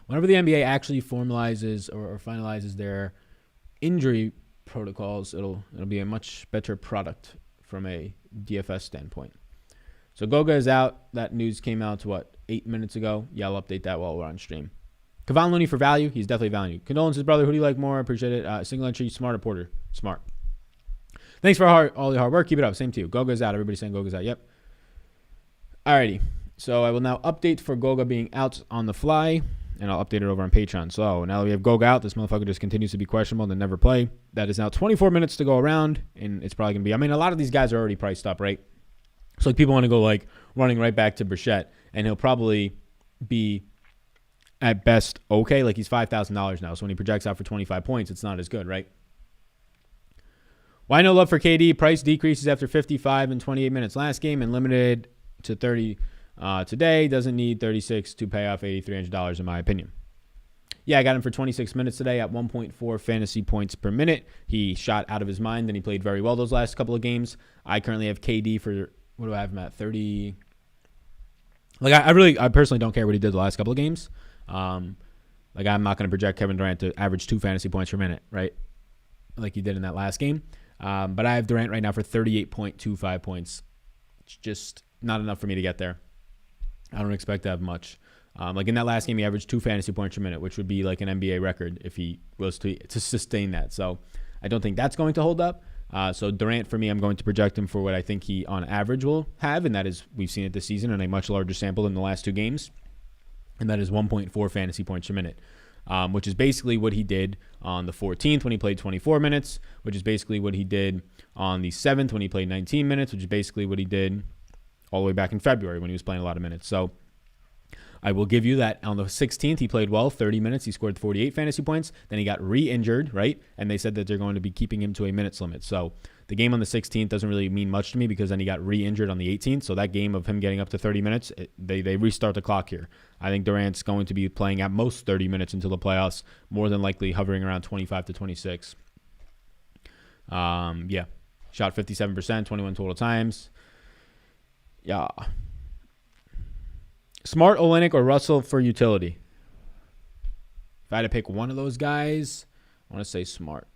Whenever the NBA actually formalizes or finalizes their injury protocols, it'll be a much better product from a DFS standpoint. So Goga is out. That news came out, 8 minutes ago? Yeah, I'll update that while we're on stream. Kevon Looney for value. He's definitely value. Condolences, brother. Who do you like more? Appreciate it. Single entry, smart or Porter? Smart. Thanks for all your hard work. Keep it up. Same to you. Goga's out. Everybody's saying Goga's out. Yep. Alrighty. So I will now update for Goga being out on the fly, and I'll update it over on Patreon. So now that we have Goga out, this motherfucker just continues to be questionable and never play. That is now 24 minutes to go around, and it's probably going to be, a lot of these guys are already priced up, right? So people want to go running right back to Brissett, and he'll probably be at best okay. He's $5,000 now. So when he projects out for 25 points, it's not as good, right? Why no love for KD? Price decreases after 55 and 28 minutes last game and limited to 30 today. Doesn't need 36 to pay off $8,300 in my opinion. Yeah, I got him for 26 minutes today at 1.4 fantasy points per minute. He shot out of his mind and he played very well those last couple of games. I currently have KD for, what do I have him at? 30. I personally don't care what he did the last couple of games. I'm not going to project Kevin Durant to average 2 fantasy points per minute, right? Like he did in that last game. But I have Durant right now for 38.25 points. It's just not enough for me to get there. I don't expect to have much. In that last game, he averaged 2 fantasy points per minute, which would be like an NBA record if he was to sustain that. So I don't think that's going to hold up. So Durant, for me, I'm going to project him for what I think he on average will have, and that is, we've seen it this season in a much larger sample than the last 2 games, and that is 1.4 fantasy points per minute. Which is basically what he did on the 14th when he played 24 minutes, which is basically what he did on the 7th when he played 19 minutes, which is basically what he did all the way back in February when he was playing a lot of minutes. So I will give you that. On the 16th, he played well, 30 minutes. He scored 48 fantasy points. Then he got re-injured, right? And they said that they're going to be keeping him to a minutes limit. So the game on the 16th doesn't really mean much to me because then he got re-injured on the 18th. So that game of him getting up to 30 minutes, they restart the clock here. I think Durant's going to be playing at most 30 minutes until the playoffs, more than likely hovering around 25 to 26. Yeah. Shot 57%, 21 total times. Yeah. Smart, Olynyk, or Russell for utility? If I had to pick one of those guys, I want to say Smart.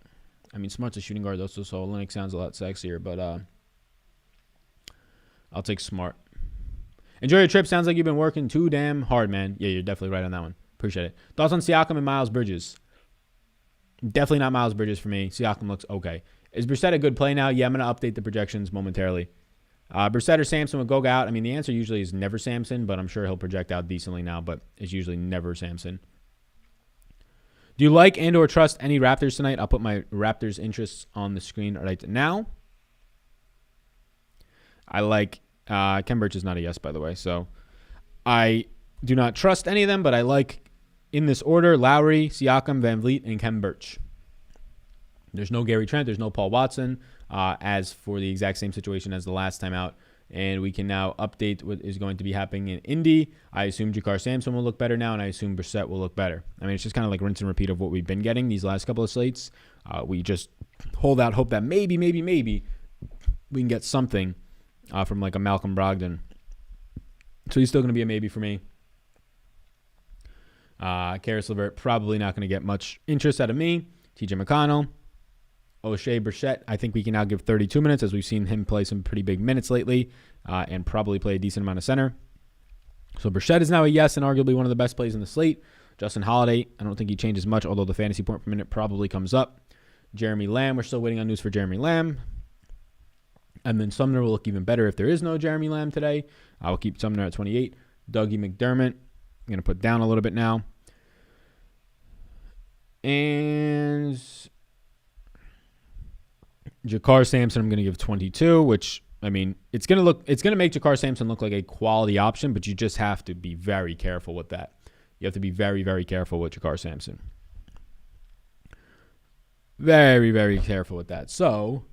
Smart's a shooting guard, though, so Olynyk sounds a lot sexier, but I'll take Smart. Enjoy your trip. Sounds like you've been working too damn hard, man. Yeah, you're definitely right on that one. Appreciate it. Thoughts on Siakam and Miles Bridges? Definitely not Miles Bridges for me. Siakam looks okay. Is Brissett a good play now? Yeah, I'm going to update the projections momentarily. Brissett or Samson with Goga out? The answer usually is never Samson, but I'm sure he'll project out decently now, but it's usually never Samson. Do you like and or trust any Raptors tonight? I'll put my Raptors interests on the screen right now. I like Ken Birch is not a yes, by the way. So I do not trust any of them, but I like, in this order, Lowry, Siakam, Van Vliet, and Ken Birch. There's no Gary Trent. There's no Paul Watson, as for the exact same situation as the last time out. And we can now update what is going to be happening in Indy. I assume Jakar Sampson will look better now, and I assume Brissett will look better. It's just kind of like rinse and repeat of what we've been getting these last couple of slates. We just hold out hope that maybe we can get something from like a Malcolm Brogdon. So he's still going to be a maybe for me. Karis LeVert, probably not going to get much interest out of me. TJ McConnell. O'Shea Brissett, I think we can now give 32 minutes, as we've seen him play some pretty big minutes lately, and probably play a decent amount of center. So Brissett is now a yes, and arguably one of the best plays in the slate. Justin Holiday, I don't think he changes much, although the fantasy point per minute probably comes up. Jeremy Lamb, we're still waiting on news for Jeremy Lamb. And then Sumner will look even better if there is no Jeremy Lamb today. I will keep Sumner at 28. Dougie McDermott, I'm going to put down a little bit now. And Jakar Sampson, I'm going to give 22, which, it's going to make Jakar Sampson look like a quality option, but you just have to be very careful with that. You have to be very, very careful with Jakar Sampson. Very, very careful with that. So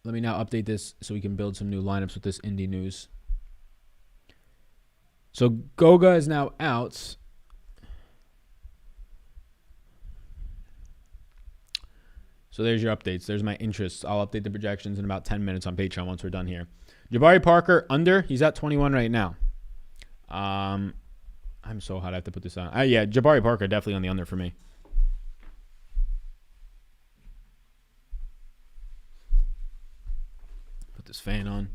let me now update this so we can build some new lineups with this Indy news. So Goga is now out. So there's your updates. There's my interests. I'll update the projections in about 10 minutes on Patreon once we're done here. Jabari Parker under. He's at 21 right now. I'm so hot. I have to put this on. Yeah, Jabari Parker definitely on the under for me. Put this fan on.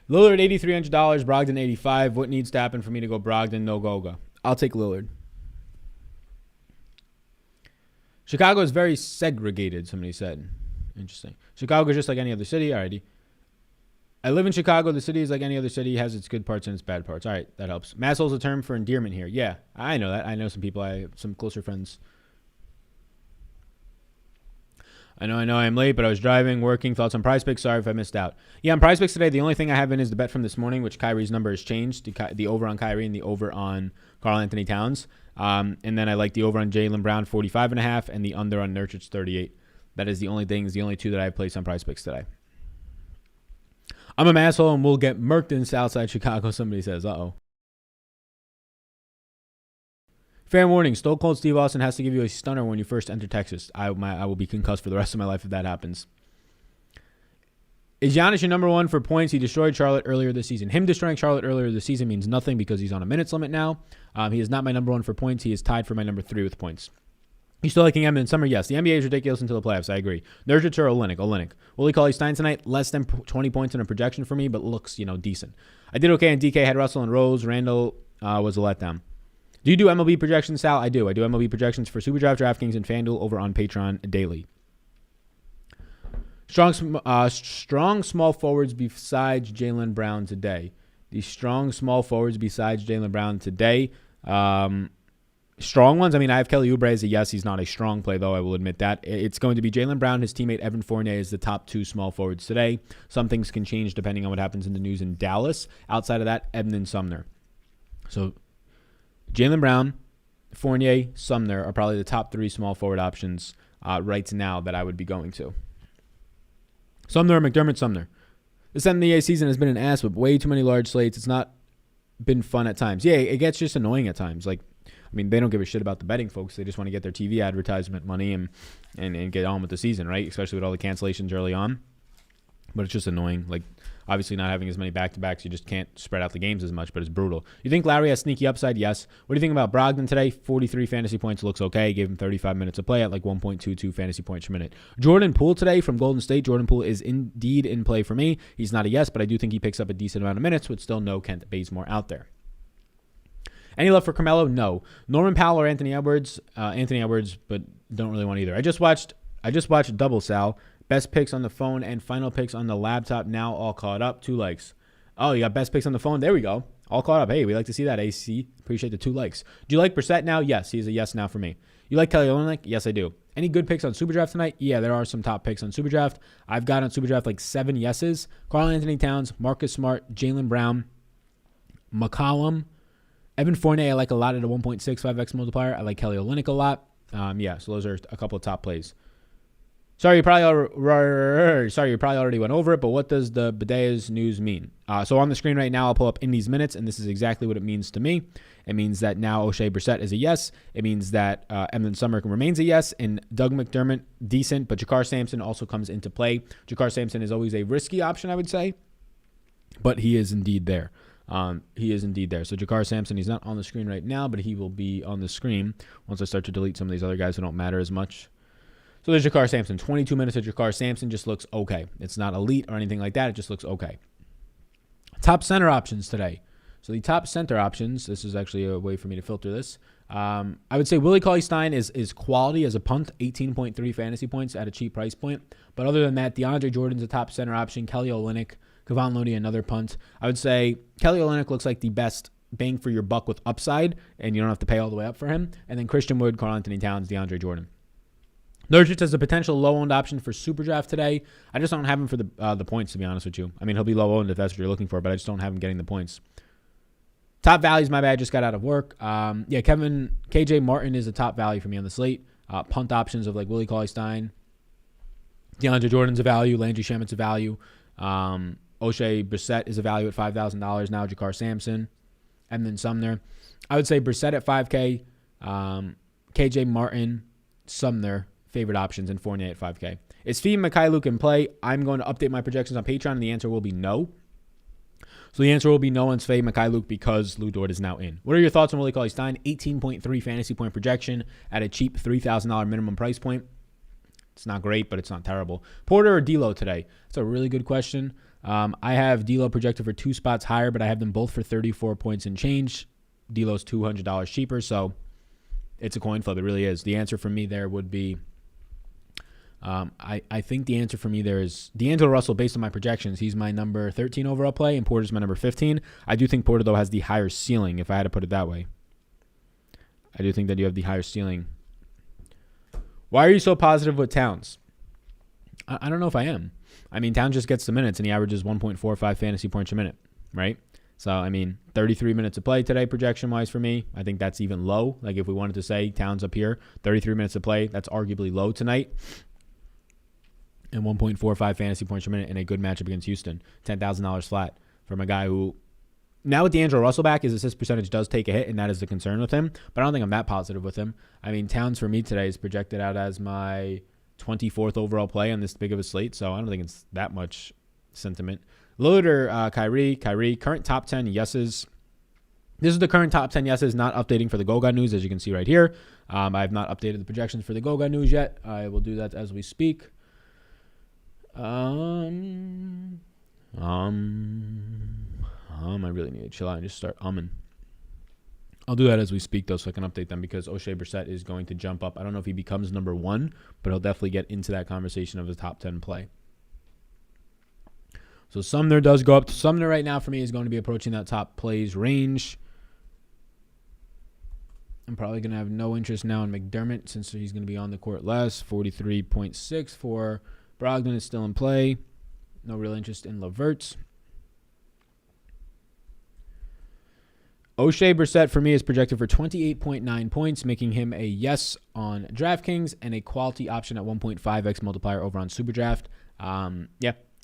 Lillard $8,300. Brogdon 85. What needs to happen for me to go Brogdon? No Goga. I'll take Lillard. Chicago is very segregated, somebody said. Interesting. Chicago is just like any other city. Alrighty. I live in Chicago. The city is like any other city. It has its good parts and its bad parts. All right, that helps. Masshole's a term for endearment here. Yeah, I know that. I know some people. I have some closer friends. I know I'm late, but I was driving, working. Thoughts on Prize Picks? Sorry if I missed out. Yeah, on Prize Picks today, the only thing I have in is the bet from this morning, which Kyrie's number has changed. The over on Kyrie and the over on Karl Anthony Towns. And then I like the over on Jaylen Brown, 45.5, and the under on Nurkic, 38. That is the only two that I have placed on Prize Picks today. I'm a asshole and we'll get murked in Southside Chicago, somebody says. Uh-oh. Fair warning, Stone Cold Steve Austin has to give you a stunner when you first enter Texas. I will be concussed for the rest of my life if that happens. Is Giannis your number one for points? He destroyed Charlotte earlier this season. Him destroying Charlotte earlier this season means nothing because he's on a minutes limit now. He is not my number one for points. He is tied for my number 3 with points. You still liking Embiid in summer? Yes. The NBA is ridiculous until the playoffs. I agree. Nurkic or Olynyk? Willie Cauley-Stein tonight, less than 20 points in a projection for me, but looks, decent. I did okay on DK, had Russell and Rose. Randall was a letdown. Do you do MLB projections, Sal? I do. I do MLB projections for SuperDraft, DraftKings, and FanDuel over on Patreon daily. Strong small forwards besides Jaylen Brown today. The strong small forwards besides Jaylen Brown today. Strong ones, I have Kelly Oubre as a yes. He's not a strong play, though. I will admit that. It's going to be Jaylen Brown, his teammate Evan Fournier is the top 2 small forwards today. Some things can change depending on what happens in the news in Dallas. Outside of that, Evan and Sumner. So Jaylen Brown, Fournier, Sumner are probably the top 3 small forward options right now that I would be going to. Sumner, McDermott, Sumner. This NBA season has been an ass with way too many large slates. It's not been fun at times. Yeah, it gets just annoying at times. They don't give a shit about the betting folks. They just want to get their TV advertisement money and get on with the season, right? Especially with all the cancellations early on. But it's just annoying. Obviously not having as many back-to-backs, you just can't spread out the games as much, but it's brutal. You think Lowry has sneaky upside? Yes. What do you think about Brogdon today? 43 fantasy points looks okay. Gave him 35 minutes of play at 1.22 fantasy points per minute. Jordan Poole today from Golden State. Jordan Poole is indeed in play for me. He's not a yes, but I do think he picks up a decent amount of minutes with still no Kent Bazemore out there. Any love for Carmelo? No. Norman Powell or Anthony Edwards? Anthony Edwards, but don't really want either. I just watched Double Sal. Best picks on the phone and final picks on the laptop now all caught up. 2 likes. Oh, you got best picks on the phone? There we go. All caught up. Hey, we like to see that, AC. Appreciate the 2 likes. Do you like Brissett now? Yes. He's a yes now for me. You like Kelly Olynyk? Yes, I do. Any good picks on SuperDraft tonight? Yeah, there are some top picks on SuperDraft. I've got on SuperDraft 7 yeses. Karl Anthony Towns, Marcus Smart, Jaylen Brown, McCollum, Evan Fournier, I like a lot at a 1.65x multiplier. I like Kelly Olynyk a lot. So those are a couple of top plays. Sorry, you probably already went over it, but what does the Bideas news mean? So on the screen right now, I'll pull up Indy's minutes, and this is exactly what it means to me. It means that now O'Shea Brissett is a yes. It means that Emlyn Summer remains a yes, and Doug McDermott, decent, but Jakar Sampson also comes into play. Jakar Sampson is always a risky option, I would say, but he is indeed there. So Jakar Sampson, he's not on the screen right now, but he will be on the screen once I start to delete some of these other guys who don't matter as much. So there's Jakar Sampson. 22 minutes of Jakar Sampson just looks okay. It's not elite or anything like that. It just looks okay. Top center options today. So the top center options, this is actually a way for me to filter this. I would say Willie Cauley-Stein is quality as a punt, 18.3 fantasy points at a cheap price point. But other than that, DeAndre Jordan's a top center option. Kelly Olynyk, Kevon Looney, another punt. I would say Kelly Olynyk looks like the best bang for your buck with upside, and you don't have to pay all the way up for him. And then Christian Wood, Karl Anthony Towns, DeAndre Jordan. Nurkic is a potential low-owned option for SuperDraft today. I just don't have him for the points, to be honest with you. He'll be low-owned if that's what you're looking for, but I just don't have him getting the points. Top values, my bad, just got out of work. KJ Martin is a top value for me on the slate. Punt options of Willie Cauley-Stein. DeAndre Jordan's a value. Landry Shamit's a value. O'Shea Brissett is a value at $5,000 now. Jakar Sampson. And then Sumner. I would say Brissett at $5K. KJ Martin, Sumner. favorite options in Fournier at 5K. Is Fee Mikhailuk in play? I'm going to update my projections on Patreon, and the answer will be no. So the answer will be no on Sfei Mikhailuk because Lou Dort is now in. What are your thoughts on Willie Cauley-Stein? 18.3 fantasy point projection at a cheap $3,000 minimum price point. It's not great, but it's not terrible. Porter or D'Lo today? That's a really good question. I have D'Lo projected for 2 spots higher, but I have them both for 34 points and change. D'Lo's $200 cheaper, so it's a coin flip. It really is. The answer for me there would be, I think the answer for me there is D'Angelo Russell based on my projections. He's my number 13 overall play, and Porter's my number 15. I do think Porter, though, has the higher ceiling, if I had to put it that way. I do think that you have the higher ceiling. Why are you so positive with Towns? I don't know if I am. I mean, Towns just gets the minutes, and he averages 1.45 fantasy points a minute, right? So, I mean, 33 minutes of play today projection-wise for me. I think that's even low. Like, if we wanted to say Towns up here, 33 minutes of play, that's arguably low tonight. And 1.45 fantasy points per minute in a good matchup against Houston. $10,000 flat from a guy who, now with D'Angelo Russell back, his assist percentage does take a hit, and that is the concern with him. But I don't think I'm that positive with him. I mean, Towns for me today is projected out as my 24th overall play on this big of a slate, so I don't think it's that much sentiment. Lillard or Kyrie, current top 10 yeses. This is the current top 10 yeses, not updating for the Goga news, as you can see right here. I have not updated the projections for the Goga news yet. I will do that as we speak. I really need to chill out and just start umming. I'll do that as we speak, though, so I can update them because O'Shea Brissett is going to jump up. I don't know if he becomes number 1, but he'll definitely get into that conversation of the top 10 play. So Sumner does go up. Sumner right now for me is going to be approaching that top plays range. I'm probably going to have no interest now in McDermott since he's going to be on the court less. 43.6 for Brogdon is still in play. No real interest in LeVert. O'Shea Brissett for me is projected for 28.9 points, making him a yes on DraftKings and a quality option at 1.5x multiplier over on SuperDraft.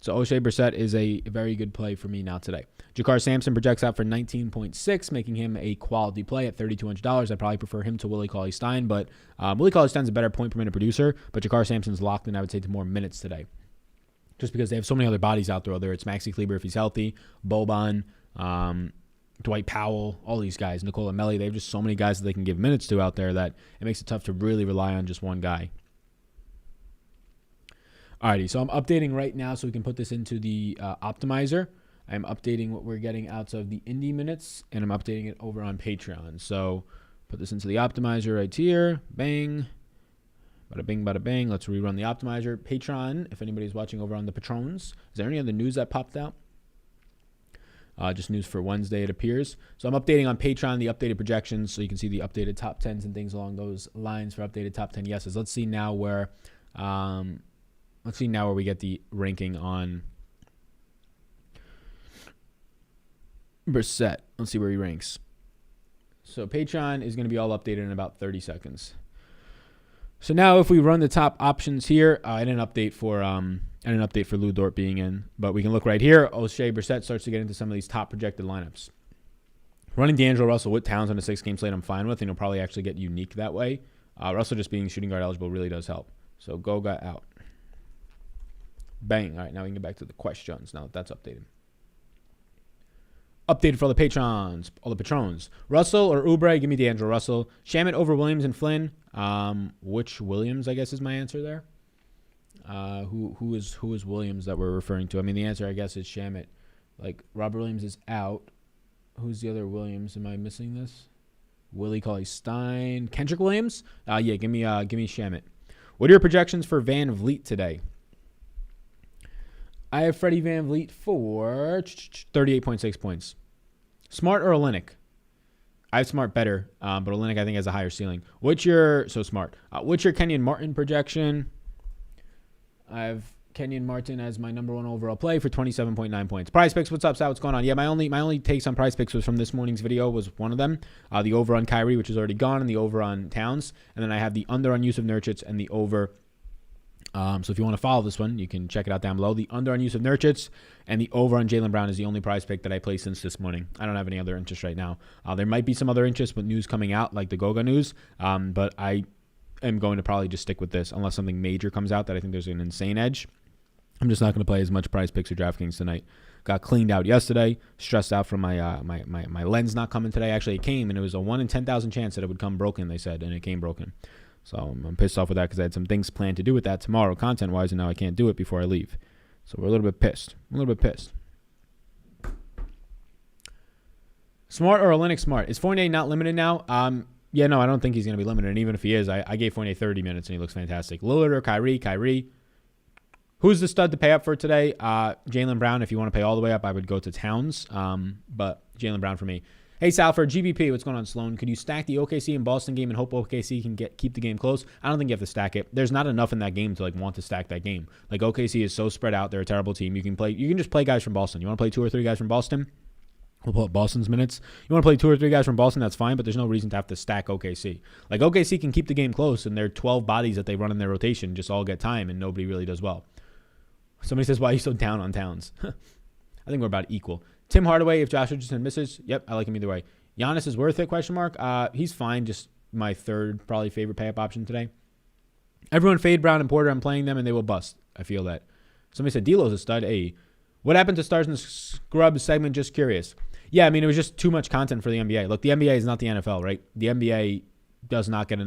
So O'Shea Brissett is a very good play for me now today. Jakar Sampson projects out for 19.6, making him a quality play at $3,200. I'd probably prefer him to Willie Cauley-Stein, but Willie Cauley-Stein's a better point per minute producer, but Jakar Sampson's locked in, I would say, to more minutes today. Just because they have so many other bodies out there, whether it's Maxi Kleber if he's healthy, Boban, Dwight Powell, all these guys, Nicola Melli. They have just so many guys that they can give minutes to out there that it makes it tough to really rely on just one guy. Alrighty, so I'm updating right now so we can put this into the optimizer. I'm updating what we're getting out of the Indy minutes, and I'm updating it over on Patreon. So put this into the optimizer right here. Bang. Bada bing, bada bang. Let's rerun the optimizer. Patreon, if anybody's watching over on the Patrons. Is there any other news that popped out? Just news for Wednesday, it appears. So I'm updating on Patreon the updated projections so you can see the updated top 10s and things along those lines for updated top 10 yeses. Let's see now where we get the ranking on Brissett. Let's see where he ranks. So Patreon is going to be all updated in about 30 seconds. So now if we run the top options here, I didn't update for Lou Dort being in, but we can look right here. O'Shea Brissett starts to get into some of these top projected lineups. Running D'Angelo Russell with Towns on a 6-game slate I'm fine with, and he'll probably actually get unique that way. Russell just being shooting guard eligible really does help. So Goga out. Bang. All right, now we can get back to the questions now that that's updated. Updated for all the patrons, all the patrons. Russell or Oubre? Give me D'Angelo Russell. Shamet over Williams and Flynn. Which Williams, I guess, is my answer there. Who is Williams that we're referring to? I mean, the answer, I guess, is Shamet. Like, Robert Williams is out. Who's the other Williams? Am I missing this? Willie Cauley-Stein. Kendrick Williams? Yeah, give me Shamet. What are your projections for Van Vliet today? I have Freddie Van Vliet for 38.6 points. Smart or Olynyk? I have Smart better, but Olynyk I think has a higher ceiling. What's your Kenyon Martin projection? I have Kenyon Martin as my number 1 overall play for 27.9 points. Prize Picks, what's up, Sal? What's going on? Yeah, my only takes on Prize Picks was from this morning's video was one of them. The over on Kyrie, which is already gone, and the over on Towns. And then I have the under on Yusuf Nurkic and the over. So if you want to follow this one, you can check it out down below. The under on Yusuf Nurkic and the over on Jaylen Brown is the only prize pick that I played since this morning. I don't have any other interest right now. There might be some other interest with news coming out, like the Goga news. But I am going to probably just stick with this unless something major comes out that I think there's an insane edge. I'm just not going to play as much Prize Picks or DraftKings tonight. Got cleaned out yesterday. Stressed out from my lens not coming today. Actually, it came, and it was a 1 in 10,000 chance that it would come broken, they said, and it came broken. So I'm pissed off with that because I had some things planned to do with that tomorrow content-wise, and now I can't do it before I leave. So we're a little bit pissed. Smart or Olenek Smart? Is Fournier not limited now? Yeah, no, I don't think he's going to be limited. And even if he is, I gave Fournier 30 minutes, and he looks fantastic. Lillard or Kyrie? Kyrie. Who's the stud to pay up for today? Jaylen Brown. If you want to pay all the way up, I would go to Towns. But Jaylen Brown for me. Hey, Sal, for GBP, what's going on, Sloan? Could you stack the OKC and Boston game and hope OKC can keep the game close? I don't think you have to stack it. There's not enough in that game to want to stack that game. OKC is so spread out. They're a terrible team. You can just play guys from Boston. You want to play 2 or 3 guys from Boston? We'll pull up Boston's minutes. You want to play 2 or 3 guys from Boston, that's fine, but there's no reason to have to stack OKC. OKC can keep the game close, and their 12 bodies that they run in their rotation just all get time, and nobody really does well. Somebody says, why are you so down on Towns? I think we're about equal. Tim Hardaway, if Josh Richardson misses, yep, I like him either way. Giannis is worth it, question mark. He's fine, just my third probably favorite pay-up option today. Everyone fade Brown and Porter. I'm playing them, and they will bust. I feel that. Somebody said D'Lo's a stud. Hey, what happened to Stars and Scrubs segment? Just curious. Yeah, I mean, it was just too much content for the NBA. Look, the NBA is not the NFL, right? The NBA does not get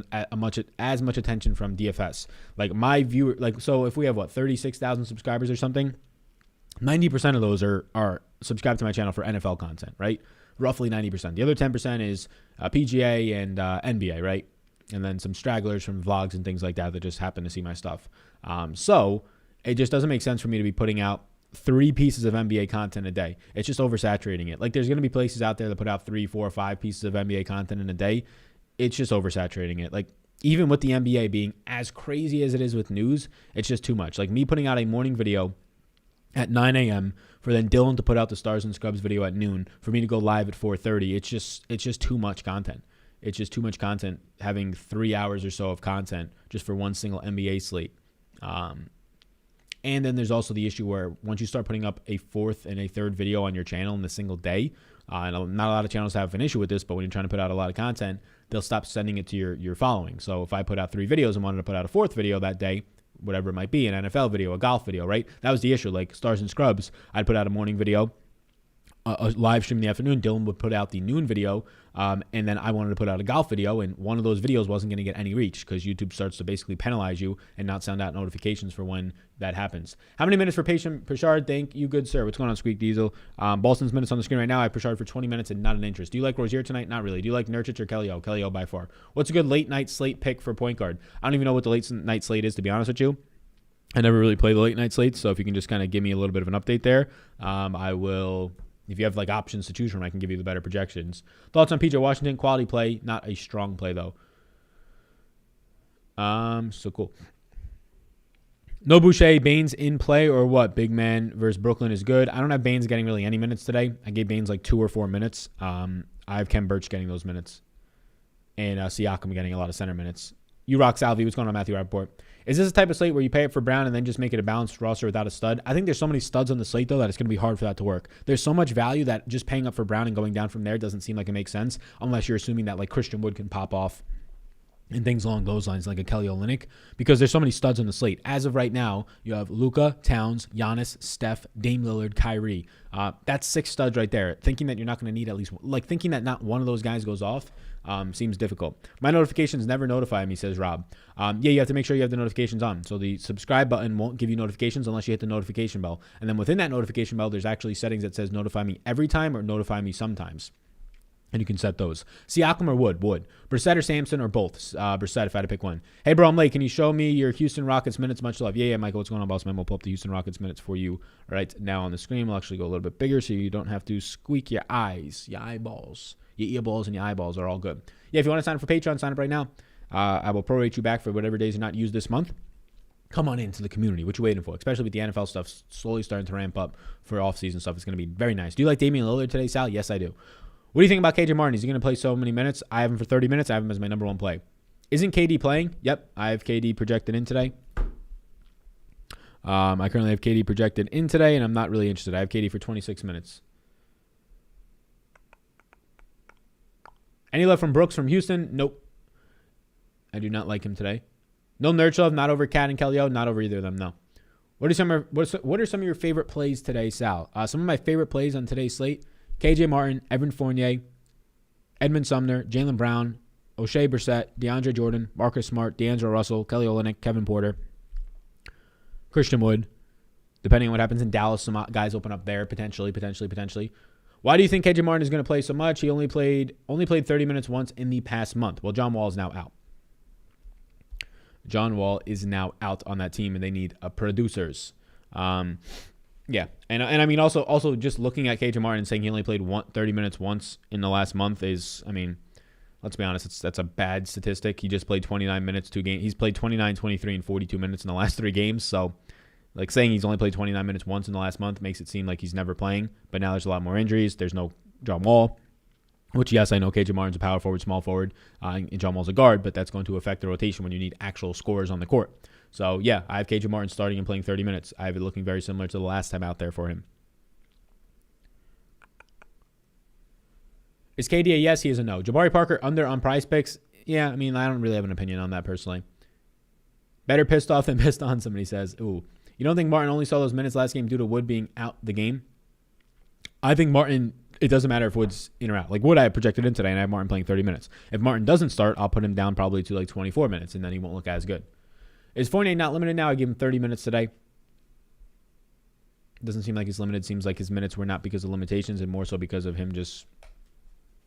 as much attention from DFS. My viewer, so if we have 36,000 subscribers or something, 90% of those are subscribed to my channel for NFL content, right? Roughly 90%. The other 10% is PGA and NBA, right? And then some stragglers from vlogs and things like that just happen to see my stuff. So it just doesn't make sense for me to be putting out 3 pieces of NBA content a day. It's just oversaturating it. There's going to be places out there that put out 3, 4, 5 pieces of NBA content in a day. It's just oversaturating it. Even with the NBA being as crazy as it is with news, it's just too much. Me putting out a morning video at 9 a.m. for then Dylan to put out the Stars and Scrubs video at noon, for me to go live at 4:30. It's just too much content. It's just too much content having 3 hours or so of content just for one single NBA slate. And then there's also the issue where once you start putting up a 4th and a 3rd video on your channel in a single day, and not a lot of channels have an issue with this, but when you're trying to put out a lot of content, they'll stop sending it to your following. So if I put out 3 videos and wanted to put out a 4th video that day, whatever it might be, an NFL video, a golf video, right? That was the issue. Stars and Scrubs, I'd put out a morning video, a live stream in the afternoon. Dylan would put out the noon video, and then I wanted to put out a golf video, and one of those videos wasn't going to get any reach because YouTube starts to basically penalize you and not send out notifications for when that happens. How many minutes for Patient Pritchard? Thank you, good sir. What's going on, Squeak Diesel? Boston's minutes on the screen right now. I have Pritchard for 20 minutes and not an interest. Do you like Rozier tonight? Not really. Do you like Nurkic or Kellyo? Kellyo by far. What's a good late night slate pick for point guard? I don't even know what the late night slate is, to be honest with you. I never really play the late night slates, so if you can just kind of give me a little bit of an update there, I will. If you have options to choose from, I can give you the better projections. Thoughts on PJ Washington? Quality play, not a strong play though. So cool. No Boucher, Baines in play or what? Big man versus Brooklyn is good. I don't have Baines getting really any minutes today. I gave Baines 2 or 4 minutes. I have Kem Birch getting those minutes. And Siakam getting a lot of center minutes. You rock, Salvi. What's going on, Matthew Rappaport? Is this a type of slate where you pay it for Brown and then just make it a balanced roster without a stud? I think there's so many studs on the slate, though, that it's going to be hard for that to work. There's so much value that just paying up for Brown and going down from there doesn't seem like it makes sense unless you're assuming that Christian Wood can pop off and things along those lines, like a Kelly Olynyk, because there's so many studs on the slate. As of right now, you have Luka, Towns, Giannis, Steph, Dame Lillard, Kyrie. That's 6 studs right there. Thinking that you're not going to need at least one, thinking that not one of those guys goes off seems difficult. My notifications never notify me, says Rob. Yeah, you have to make sure you have the notifications on. So the subscribe button won't give you notifications unless you hit the notification bell. And then within that notification bell, there's actually settings that says notify me every time or notify me sometimes. And you can set those. Siakam or Wood? Wood. Brissett or Sampson or both? Brissett if I had to pick one. Hey, bro, I'm late. Can you show me your Houston Rockets minutes? Much love. Yeah, Michael. What's going on, boss man? We'll pull up the Houston Rockets minutes for you right now on the screen. We'll actually go a little bit bigger so you don't have to squeak your eyes, your eyeballs. Your earballs and your eyeballs are all good. Yeah, if you want to sign up for Patreon, sign up right now. I will prorate you back for whatever days you're not used this month. Come on into the community. What you waiting for? Especially with the NFL stuff slowly starting to ramp up for off-season stuff. It's going to be very nice. Do you like Damian Lillard today, Sal? Yes, I do. What do you think about KJ Martin? Is he going to play so many minutes? I have him for 30 minutes. I have him as my number 1 play. Isn't KD playing? Yep, I have KD projected in today. I currently have KD projected in today, and I'm not really interested. I have KD for 26 minutes. Any love from Brooks from Houston? Nope. I do not like him today. No Nurch love, not over Cat and Kelly O, not over either of them, no. What are some of your favorite plays today, Sal? Some of my favorite plays on today's slate: KJ Martin, Evan Fournier, Edmund Sumner, Jaylen Brown, O'Shea Brissett, DeAndre Jordan, Marcus Smart, D'Angelo Russell, Kelly Olynyk, Kevin Porter, Christian Wood. Depending on what happens in Dallas, some guys open up there potentially. Why do you think KJ Martin is going to play so much? He only played 30 minutes once in the past month. Well, John Wall is now out. John Wall is now out on that team, and they need producers. Yeah, and I mean also just looking at KJ Martin and saying he only played 30 minutes once in the last month is, I mean, let's be honest, that's a bad statistic. He just played 29 minutes, 2 games. He's played 29, 23, and 42 minutes in the last 3 games. So, like, saying he's only played 29 minutes once in the last month makes it seem like he's never playing. But now there's a lot more injuries. There's no John Wall, which, yes, I know KJ Martin's a power forward, small forward, and John Wall's a guard, but that's going to affect the rotation when you need actual scorers on the court. So, yeah, I have KJ Martin starting and playing 30 minutes. I have it looking very similar to the last time out there for him. Is KD a yes? He is a no. Jabari Parker under on Prize Picks? Yeah, I mean, I don't really have an opinion on that personally. Better pissed off than pissed on, somebody says. Ooh. You don't think Martin only saw those minutes last game due to Wood being out the game? I think Martin, it doesn't matter if Wood's in or out. Like, Wood I have projected in today, and I have Martin playing 30 minutes. If Martin doesn't start, I'll put him down probably to like 24 minutes, and then he won't look as good. Is Fournier not limited now? I give him 30 minutes today. Doesn't seem like he's limited. Seems like his minutes were not because of limitations and more so because of him just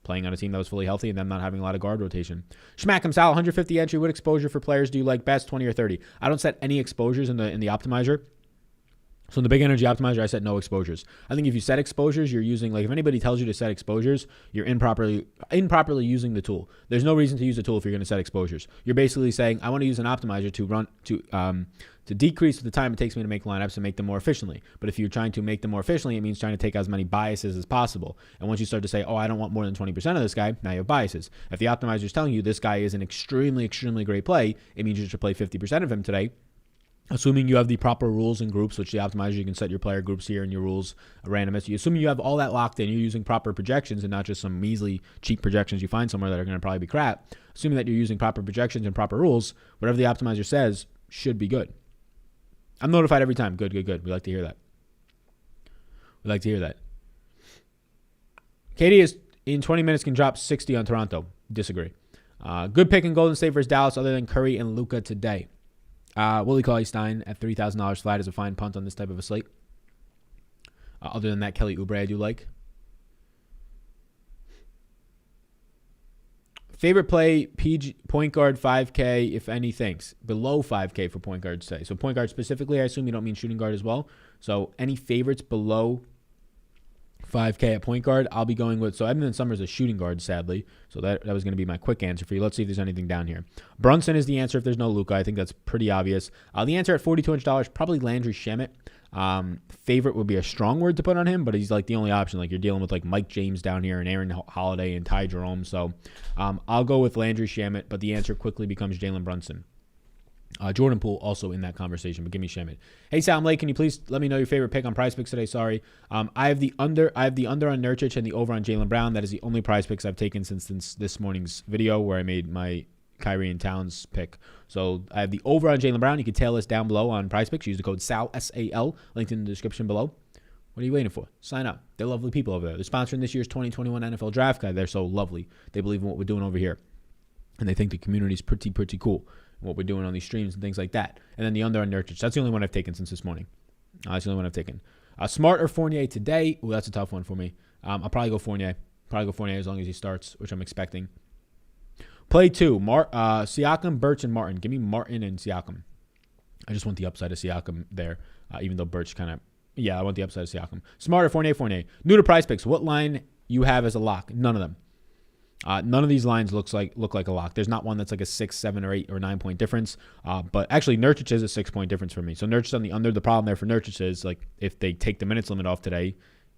playing on a team that was fully healthy and them not having a lot of guard rotation. Schmack him, Sal, 150 entry. What exposure for players do you like best, 20 or 30? I don't set any exposures in the optimizer. So in the big energy optimizer, I set no exposures. I think if you set exposures, you're using, like, if anybody tells you to set exposures, you're improperly using the tool. There's no reason to use the tool if you're going to set exposures. You're basically saying, I want to use an optimizer to decrease the time it takes me to make lineups and make them more efficiently. But if you're trying to make them more efficiently, it means trying to take as many biases as possible. And once you start to say, oh, I don't want more than 20% of this guy, now you have biases. If the optimizer is telling you this guy is an extremely, extremely great play, it means you should play 50% of him today. Assuming you have the proper rules and groups, which the optimizer, you can set your player groups here and your rules randomness. Assuming you have all that locked in, you're using proper projections and not just some measly cheap projections you find somewhere that are going to probably be crap. Assuming that you're using proper projections and proper rules, whatever the optimizer says should be good. I'm notified every time. Good. We like to hear that. KD is in 20 minutes can drop 60 on Toronto. Disagree. Good pick in Golden State versus Dallas other than Curry and Luka today. Willie Cauley-Stein at $3,000 flat is a fine punt on this type of a slate. Other than that, Kelly Oubre I do like. Favorite play, PG, point guard 5K, if any, thanks. Below 5K for point guards today. So point guard specifically, I assume you don't mean shooting guard as well. So any favorites below 5K at point guard, I'll be going with. So Edmund Summer's a shooting guard, sadly. So that was going to be my quick answer for you. Let's see if there's anything down here. Brunson is the answer if there's no Luka. I think that's pretty obvious. The answer at $4,200, probably Landry Shamet. Favorite would be a strong word to put on him, but he's like the only option. Like, you're dealing with like Mike James down here and Aaron Holiday and Ty Jerome. So I'll go with Landry Shamet, but the answer quickly becomes Jalen Brunson. Jordan Poole also in that conversation, but give me Shamet. Hey, Sam Lake, can you please let me know your favorite pick on Prize Picks today? Sorry. I have the under on Nurkic and the over on Jaylen Brown. That is the only Prize Picks I've taken since this morning's video where I made my Kyrie and Towns pick. So I have the over on Jaylen Brown. You can tail this down below on Prize Picks. Use the code SAL, S-A-L, linked in the description below. What are you waiting for? Sign up. They're lovely people over there. They're sponsoring this year's 2021 NFL Draft Guide. They're so lovely. They believe in what we're doing over here. And they think the community's pretty cool. What we're doing on these streams and things like that. And then the under on Nurkic. That's the only one I've taken since this morning. That's the only one I've taken. Smart or Fournier today? Ooh, that's a tough one for me. I'll probably go Fournier. As long as he starts, which I'm expecting. Play 2. Siakam, Birch, and Martin. Give me Martin and Siakam. I just want the upside of Siakam there, even though Birch kind of... Yeah, I want the upside of Siakam. Smart or Fournier. New to Prize Picks. What line you have as a lock? None of them. None of these lines look like a lock. There's not one that's like a 6, 7, or 8 or 9 point difference. But actually, Nurkic is a 6 point difference for me. So Nurkic on the under. The problem there for Nurkic is, like, if they take the minutes limit off today,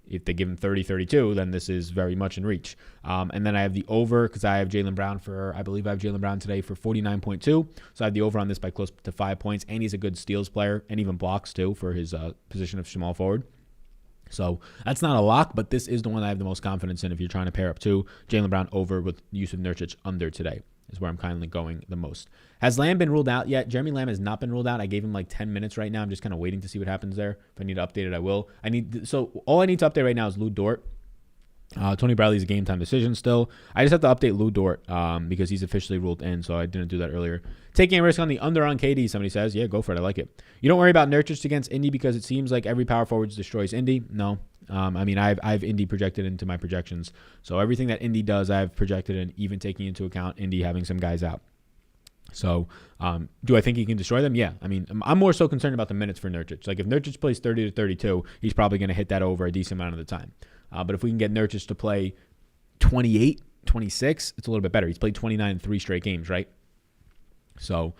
if they give him 30, 32, then this is very much in reach. And then I have the over because I have Jaylen Brown I believe I have Jaylen Brown today for 49.2. So I have the over on this by close to 5 points. And he's a good steals player and even blocks too for his position of small forward. So that's not a lock, but this is the one I have the most confidence in if you're trying to pair up two. Jaylen Brown over with use of Nurkic under today. is where I'm kindly going the most. Has Lamb been ruled out yet? Jeremy Lamb has not been ruled out. I gave him like 10 minutes right now. I'm just kind of waiting to see what happens there. If I need to update it, I will. So all I need to update right now is Lou Dort. Tony Bradley's a game time decision still. I just have to update Lou Dort because he's officially ruled in, so I didn't do that earlier. Taking a risk on the under on KD, somebody says. Yeah, go for it. I like it. You don't worry about Nurkic against Indy because it seems like every power forward destroys Indy. No. I've Indy projected into my projections. So everything that Indy does, I've projected in, even taking into account Indy having some guys out. So do I think he can destroy them? Yeah. I'm more so concerned about the minutes for Nurkic. Like if Nurkic plays 30 to 32, he's probably going to hit that over a decent amount of the time. But if we can get Nurkic to play 28, 26, it's a little bit better. He's played 29 in 3 straight games, right? So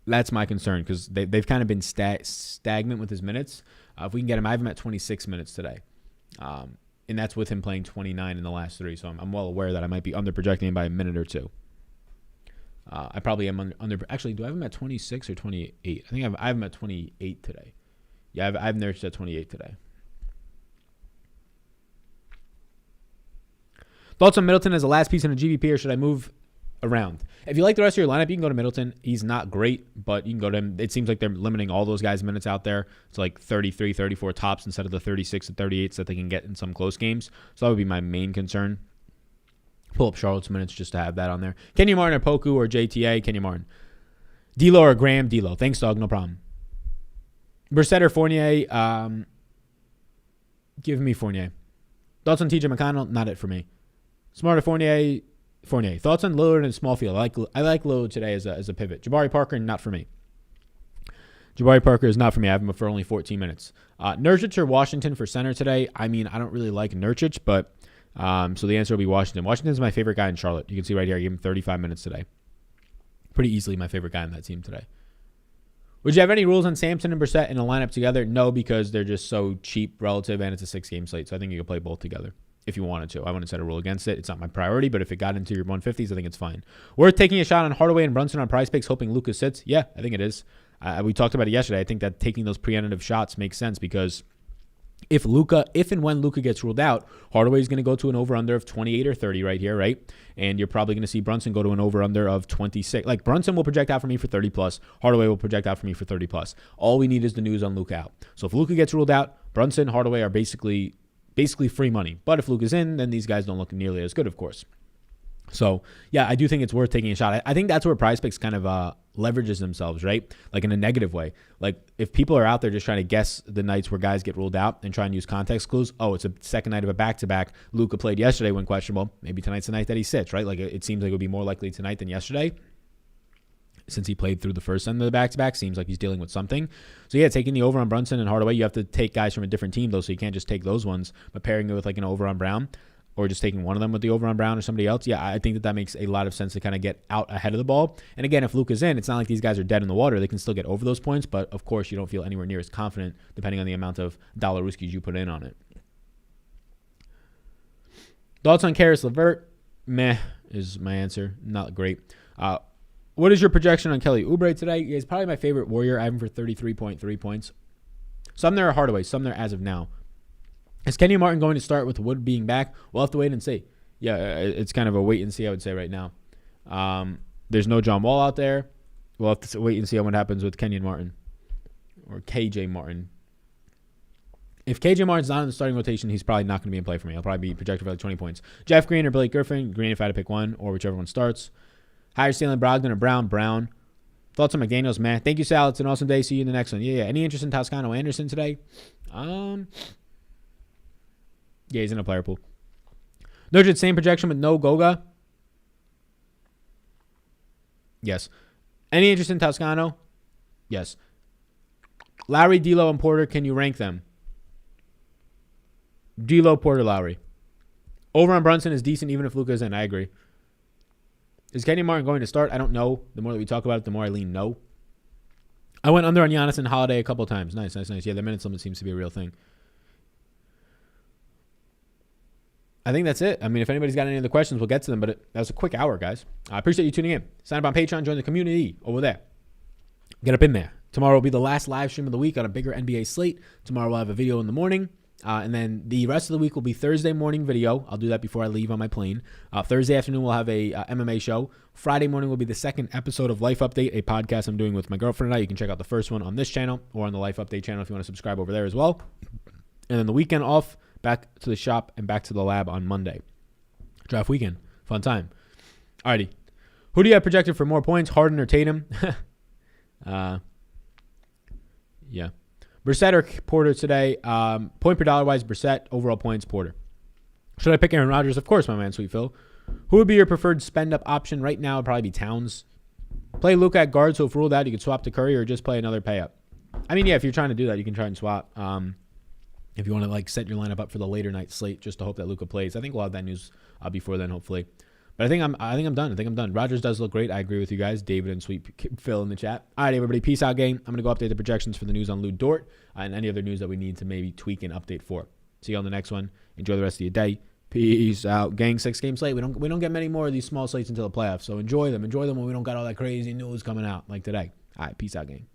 that's my concern because they've kind of been stagnant with his minutes. If we can get him, I have him at 26 minutes today. And that's with him playing 29 in the last 3. So I'm well aware that I might be under-projecting him by a minute or 2. I probably am under. Actually, do I have him at 26 or 28? I think I have him at 28 today. Yeah, I have Nurkic at 28 today. Thoughts on Middleton as a last piece in a GVP, or should I move around? If you like the rest of your lineup, you can go to Middleton. He's not great, but you can go to him. It seems like they're limiting all those guys' minutes out there. It's like 33, 34 tops instead of the 36 and 38s that they can get in some close games. So that would be my main concern. Pull up Charlotte's minutes just to have that on there. Kenyon Martin or Poku or JTA? Kenyon Martin. D'Lo or Graham? D'Lo. Thanks, dog. No problem. Brissett or Fournier? Give me Fournier. Thoughts on TJ McConnell? Not it for me. Smart or Fournier? Fournier. Thoughts on Lillard and small field? I like Lillard today as a pivot. Jabari Parker, not for me. Jabari Parker is not for me. I have him for only 14 minutes. Nurkic or Washington for center today? I don't really like Nurkic, but so the answer will be Washington. Washington's my favorite guy in Charlotte. You can see right here. I gave him 35 minutes today. Pretty easily my favorite guy on that team today. Would you have any rules on Sampson and Brissett in a lineup together? No, because they're just so cheap relative, and it's a 6-game slate, so I think you could play both together. If you wanted to. I wouldn't set a rule against it. It's not my priority, but if it got into your 150s, I think it's fine. Worth taking a shot on Hardaway and Brunson on Prize Picks, hoping Luka sits? Yeah, I think it is. We talked about it yesterday. I think that taking those preemptive shots makes sense because if and when Luka gets ruled out, Hardaway is going to go to an over-under of 28 or 30 right here, right? And you're probably going to see Brunson go to an over-under of 26. Like Brunson will project out for me for 30+. Hardaway will project out for me for 30+. All we need is the news on Luka out. So if Luka gets ruled out, Brunson, Hardaway are basically free money. But if Luka's in, then these guys don't look nearly as good, of course. So, yeah, I do think it's worth taking a shot. I think that's where Prize Picks kind of leverages themselves, right? Like in a negative way. Like if people are out there just trying to guess the nights where guys get ruled out and try and use context clues, oh, it's a second night of a back-to-back. Luka played yesterday when questionable. Maybe tonight's the night that he sits, right? Like it seems like it would be more likely tonight than yesterday. Since he played through the first end of the back-to-back, seems like he's dealing with something. So, yeah, taking the over on Brunson and Hardaway, you have to take guys from a different team, though, so you can't just take those ones. But pairing it with like an over on Brown or just taking one of them with the over on Brown or somebody else, yeah, I think that makes a lot of sense to kind of get out ahead of the ball. And, again, if Luka's in, it's not like these guys are dead in the water. They can still get over those points, but, of course, you don't feel anywhere near as confident depending on the amount of dollar-rooskies you put in on it. Thoughts on Karis LeVert? Meh is my answer. Not great. What is your projection on Kelly Oubre today? He's probably my favorite Warrior. I have him for 33.3 points. Some there are Hardaway. Some there as of now. Is Kenyon Martin going to start with Wood being back? We'll have to wait and see. Yeah, it's kind of a wait and see, I would say, right now. There's no John Wall out there. We'll have to wait and see what happens with Kenyon Martin or KJ Martin. If KJ Martin's not in the starting rotation, he's probably not going to be in play for me. I'll probably be projected for like 20 points. Jeff Green or Blake Griffin? Green if I had to pick one, or whichever one starts. Higher ceiling Brogdon or Brown? Brown. Thoughts on McDaniels? Man, thank you, Sal. It's an awesome day. See you in the next one. Yeah. Any interest in Toscano Anderson today? Yeah, he's in a player pool. Nurkic, same projection with no Goga? Yes. Any interest in Toscano? Yes. Lowry, D'Lo, and Porter, can you rank them? D'Lo, Porter, Lowry. Over on Brunson is decent even if Luka's in. I agree. Is Kenyon Martin going to start? I don't know. The more that we talk about it, the more I lean no. I went under on Giannis and Holiday a couple of times. Nice. Yeah, the minutes limit seems to be a real thing. I think that's it. I mean, if anybody's got any other questions, we'll get to them. But that was a quick hour, guys. I appreciate you tuning in. Sign up on Patreon. Join the community over there. Get up in there. Tomorrow will be the last live stream of the week on a bigger NBA slate. Tomorrow we'll have a video in the morning. And then the rest of the week will be Thursday morning video. I'll do that before I leave on my plane. Thursday afternoon, we'll have a MMA show. Friday morning will be the second episode of Life Update, a podcast I'm doing with my girlfriend and I. You can check out the first one on this channel or on the Life Update channel if you want to subscribe over there as well. And then the weekend off, back to the shop and back to the lab on Monday. Draft weekend. Fun time. Alrighty. Who do you have projected for more points, Harden or Tatum? Yeah. Brissett or Porter today. Point per dollar wise, Brissett. Overall points, Porter. Should I pick Aaron Rodgers? Of course, my man, Sweet Phil. Who would be your preferred spend up option right now? It'd probably be Towns. Play Luka at guard, so if ruled out, you could swap to Curry or just play another pay up. I mean, yeah, if you're trying to do that, you can try and swap. If you want to like set your lineup up for the later night slate, just to hope that Luka plays. I think we'll have that news before then, hopefully. But I think I'm done. I think I'm done. Rodgers does look great. I agree with you guys. David and Sweet Phil in the chat. All right, everybody. Peace out, gang. I'm going to go update the projections for the news on Lou Dort and any other news that we need to maybe tweak and update for. See you on the next one. Enjoy the rest of your day. Peace out, gang. 6-game slate. We don't get many more of these small slates until the playoffs. So enjoy them. Enjoy them when we don't got all that crazy news coming out like today. All right, peace out, gang.